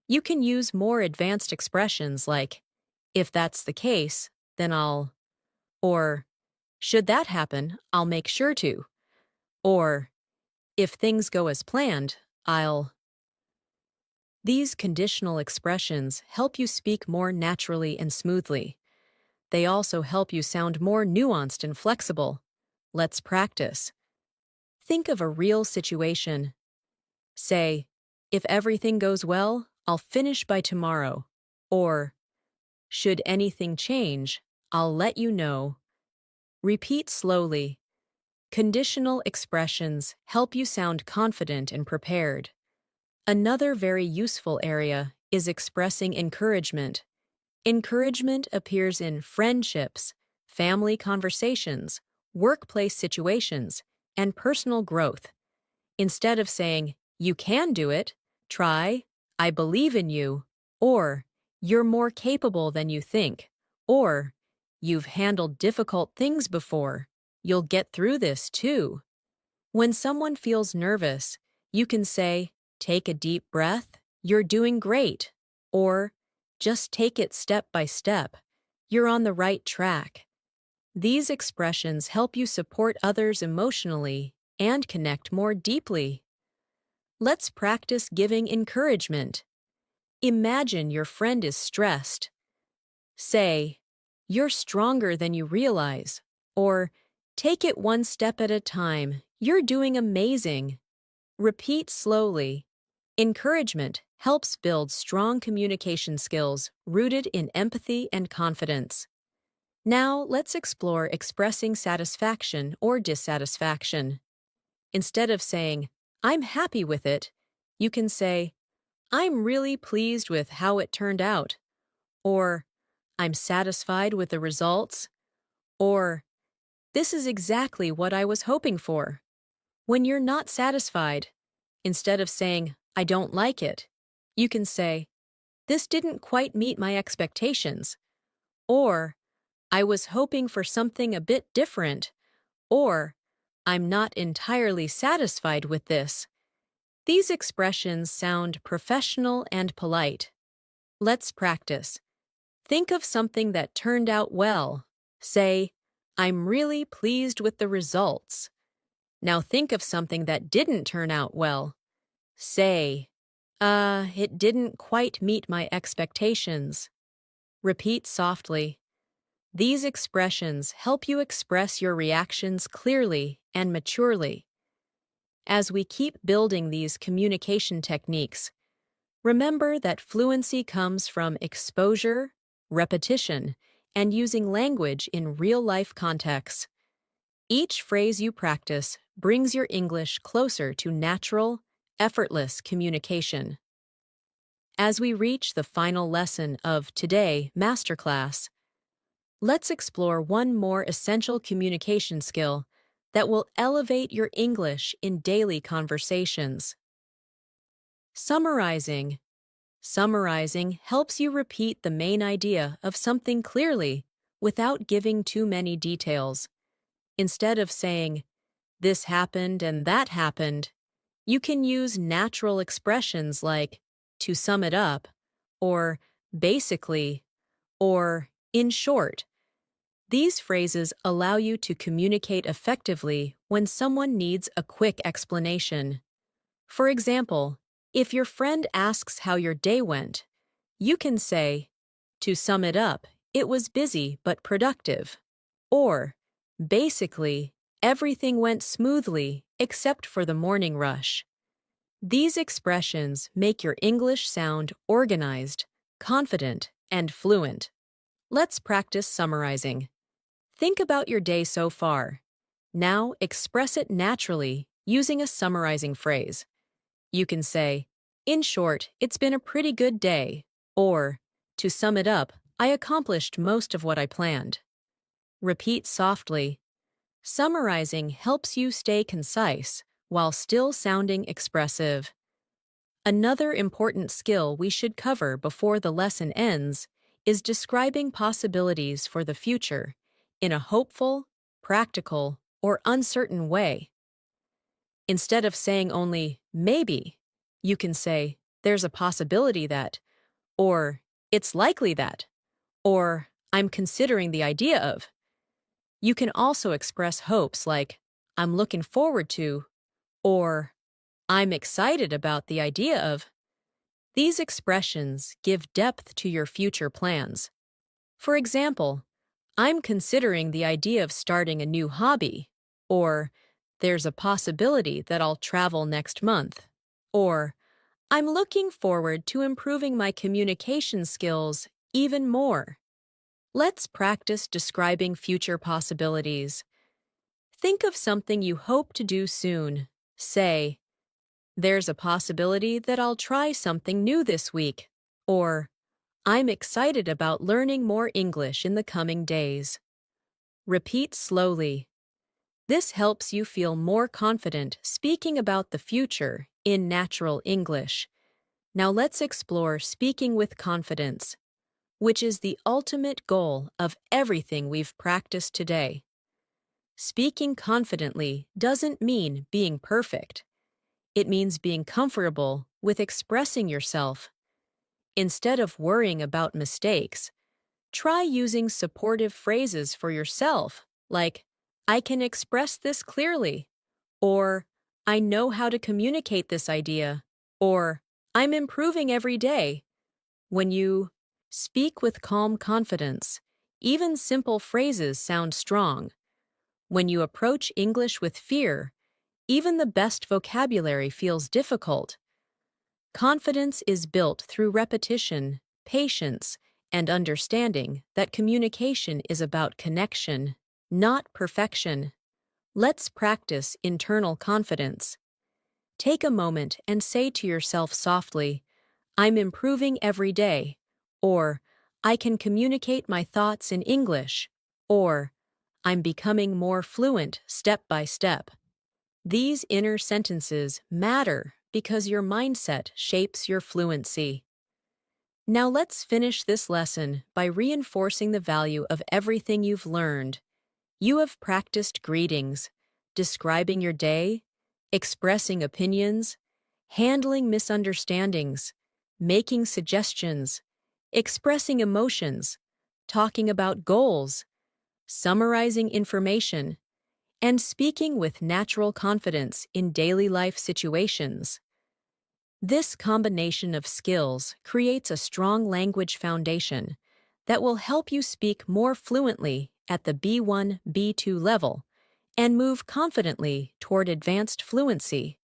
you can use more advanced expressions like, if that's the case, then I'll, or should that happen, I'll make sure to, or if things go as planned, I'll. These conditional expressions help you speak more naturally and smoothly. They also help you sound more nuanced and flexible. Let's practice. Think of a real situation. Say, if everything goes well, I'll finish by tomorrow. Or, should anything change, I'll let you know. Repeat slowly. Conditional expressions help you sound confident and prepared. Another very useful area is expressing encouragement. Encouragement appears in friendships, family conversations, workplace situations, and personal growth. Instead of saying, "You can do it," try, "I believe in you," or "You're more capable than you think," or "You've handled difficult things before. You'll get through this too." When someone feels nervous, you can say, "Take a deep breath, you're doing great," or "Just take it step by step, you're on the right track." These expressions help you support others emotionally and connect more deeply. Let's practice giving encouragement. Imagine your friend is stressed. Say, "You're stronger than you realize," or "Take it one step at a time, you're doing amazing." Repeat slowly. Encouragement helps build strong communication skills rooted in empathy and confidence. Now, let's explore expressing satisfaction or dissatisfaction. Instead of saying, "I'm happy with it," you can say, "I'm really pleased with how it turned out," or "I'm satisfied with the results," or "This is exactly what I was hoping for." When you're not satisfied, instead of saying, "I don't like it," you can say, "This didn't quite meet my expectations," or "I was hoping for something a bit different," or "I'm not entirely satisfied with this." These expressions sound professional and polite. Let's practice. Think of something that turned out well. Say, "I'm really pleased with the results." Now think of something that didn't turn out well. Say, "It didn't quite meet my expectations." Repeat softly. These expressions help you express your reactions clearly and maturely. As we keep building these communication techniques, remember that fluency comes from exposure, repetition, and using language in real-life contexts. Each phrase you practice brings your English closer to natural, effortless communication. As we reach the final lesson of Today Masterclass, let's explore one more essential communication skill that will elevate your English in daily conversations. Summarizing. Summarizing helps you repeat the main idea of something clearly without giving too many details. Instead of saying, "This happened and that happened," you can use natural expressions like "to sum it up," or "basically," or "in short." These phrases allow you to communicate effectively when someone needs a quick explanation. For example, if your friend asks how your day went, you can say, "To sum it up, it was busy but productive," or "Basically, everything went smoothly except for the morning rush." These expressions make your English sound organized, confident, and fluent. Let's practice summarizing. Think about your day so far. Now express it naturally using a summarizing phrase. You can say, "In short, it's been a pretty good day," or "To sum it up, I accomplished most of what I planned." Repeat softly. Summarizing helps you stay concise while still sounding expressive. Another important skill we should cover before the lesson ends is describing possibilities for the future in a hopeful, practical, or uncertain way. Instead of saying only "maybe," you can say "there's a possibility that," or "it's likely that," or "I'm considering the idea of." You can also express hopes like "I'm looking forward to," or "I'm excited about the idea of." These expressions give depth to your future plans. For example, "I'm considering the idea of starting a new hobby," or "There's a possibility that I'll travel next month," or "I'm looking forward to improving my communication skills even more." Let's practice describing future possibilities. Think of something you hope to do soon. Say, "There's a possibility that I'll try something new this week," or I'm excited about learning more English in the coming days. Repeat slowly. This helps you feel more confident speaking about the future in natural English. Now let's explore speaking with confidence, which is the ultimate goal of everything we've practiced today. Speaking confidently doesn't mean being perfect. It means being comfortable with expressing yourself. Instead of worrying about mistakes, try using supportive phrases for yourself, like, I can express this clearly, or I know how to communicate this idea, or I'm improving every day. When you speak with calm confidence, even simple phrases sound strong. When you approach English with fear, even the best vocabulary feels difficult. Confidence is built through repetition, patience, and understanding that communication is about connection, not perfection. Let's practice internal confidence. Take a moment and say to yourself softly, I'm improving every day, or I can communicate my thoughts in English, or I'm becoming more fluent step by step. These inner sentences matter because your mindset shapes your fluency. Now let's finish this lesson by reinforcing the value of everything you've learned. You have practiced greetings, describing your day, expressing opinions, handling misunderstandings, making suggestions, expressing emotions, talking about goals, summarizing information, and speaking with natural confidence in daily life situations. This combination of skills creates a strong language foundation that will help you speak more fluently at the B1, B2 level and move confidently toward advanced fluency.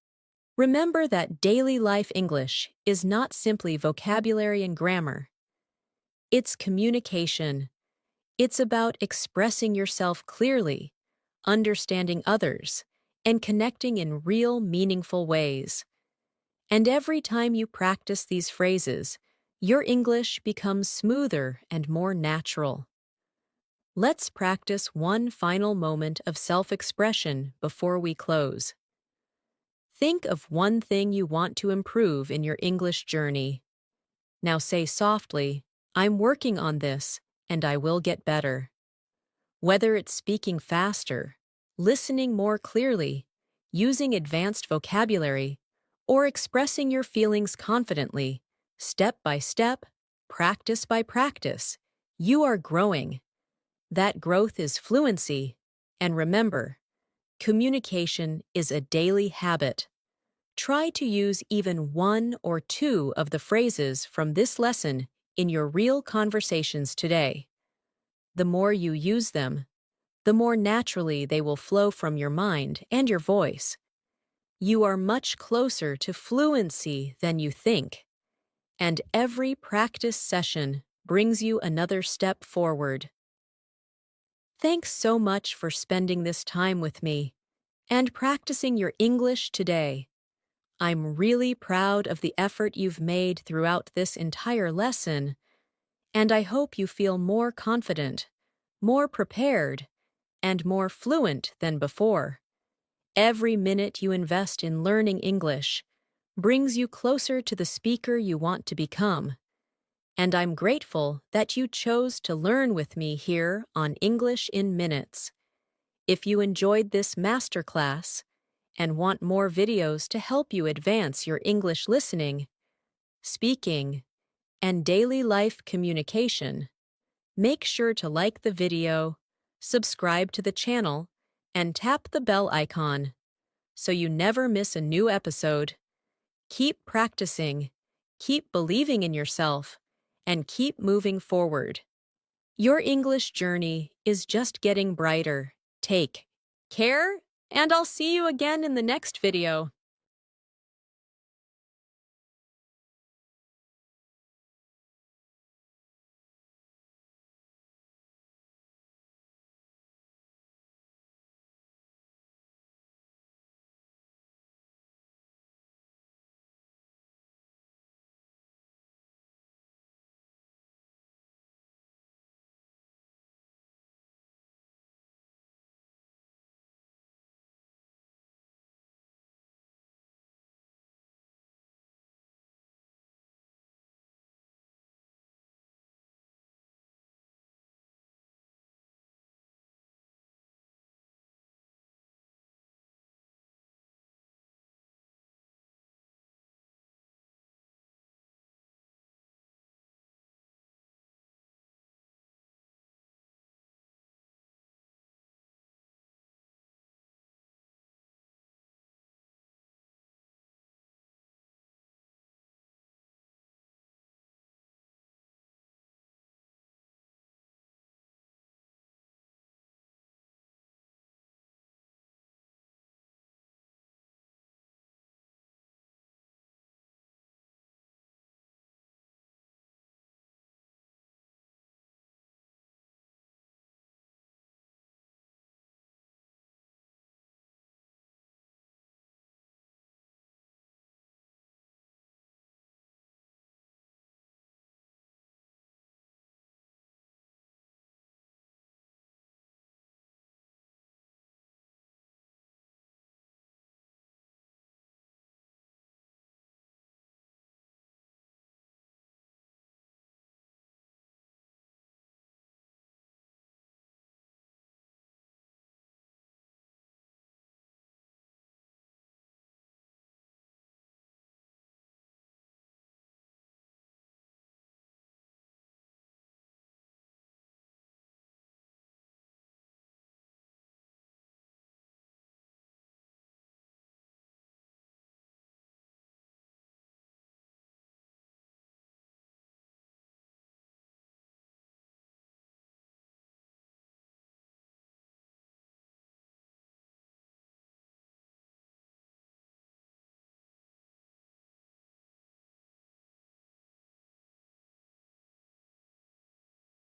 Remember that daily life English is not simply vocabulary and grammar. It's communication. It's about expressing yourself clearly, understanding others, and connecting in real, meaningful ways. And every time you practice these phrases, your English becomes smoother and more natural. Let's practice one final moment of self-expression before we close. Think of one thing you want to improve in your English journey. Now say softly, I'm working on this, and I will get better. Whether it's speaking faster, listening more clearly, using advanced vocabulary, or expressing your feelings confidently, step by step, practice by practice, you are growing. That growth is fluency. And remember, communication is a daily habit. Try to use even one or two of the phrases from this lesson in your real conversations today. The more you use them, the more naturally they will flow from your mind and your voice. You are much closer to fluency than you think, and every practice session brings you another step forward. Thanks so much for spending this time with me and practicing your English today. I'm really proud of the effort you've made throughout this entire lesson, and I hope you feel more confident, more prepared, and more fluent than before. Every minute you invest in learning English brings you closer to the speaker you want to become. And I'm grateful that you chose to learn with me here on English in Minutes. If you enjoyed this masterclass and want more videos to help you advance your English listening, speaking, and daily life communication, make sure to like the video, subscribe to the channel, and tap the bell icon so you never miss a new episode. Keep practicing, keep believing in yourself, and keep moving forward. Your English journey is just getting brighter. Take care, and I'll see you again in the next video.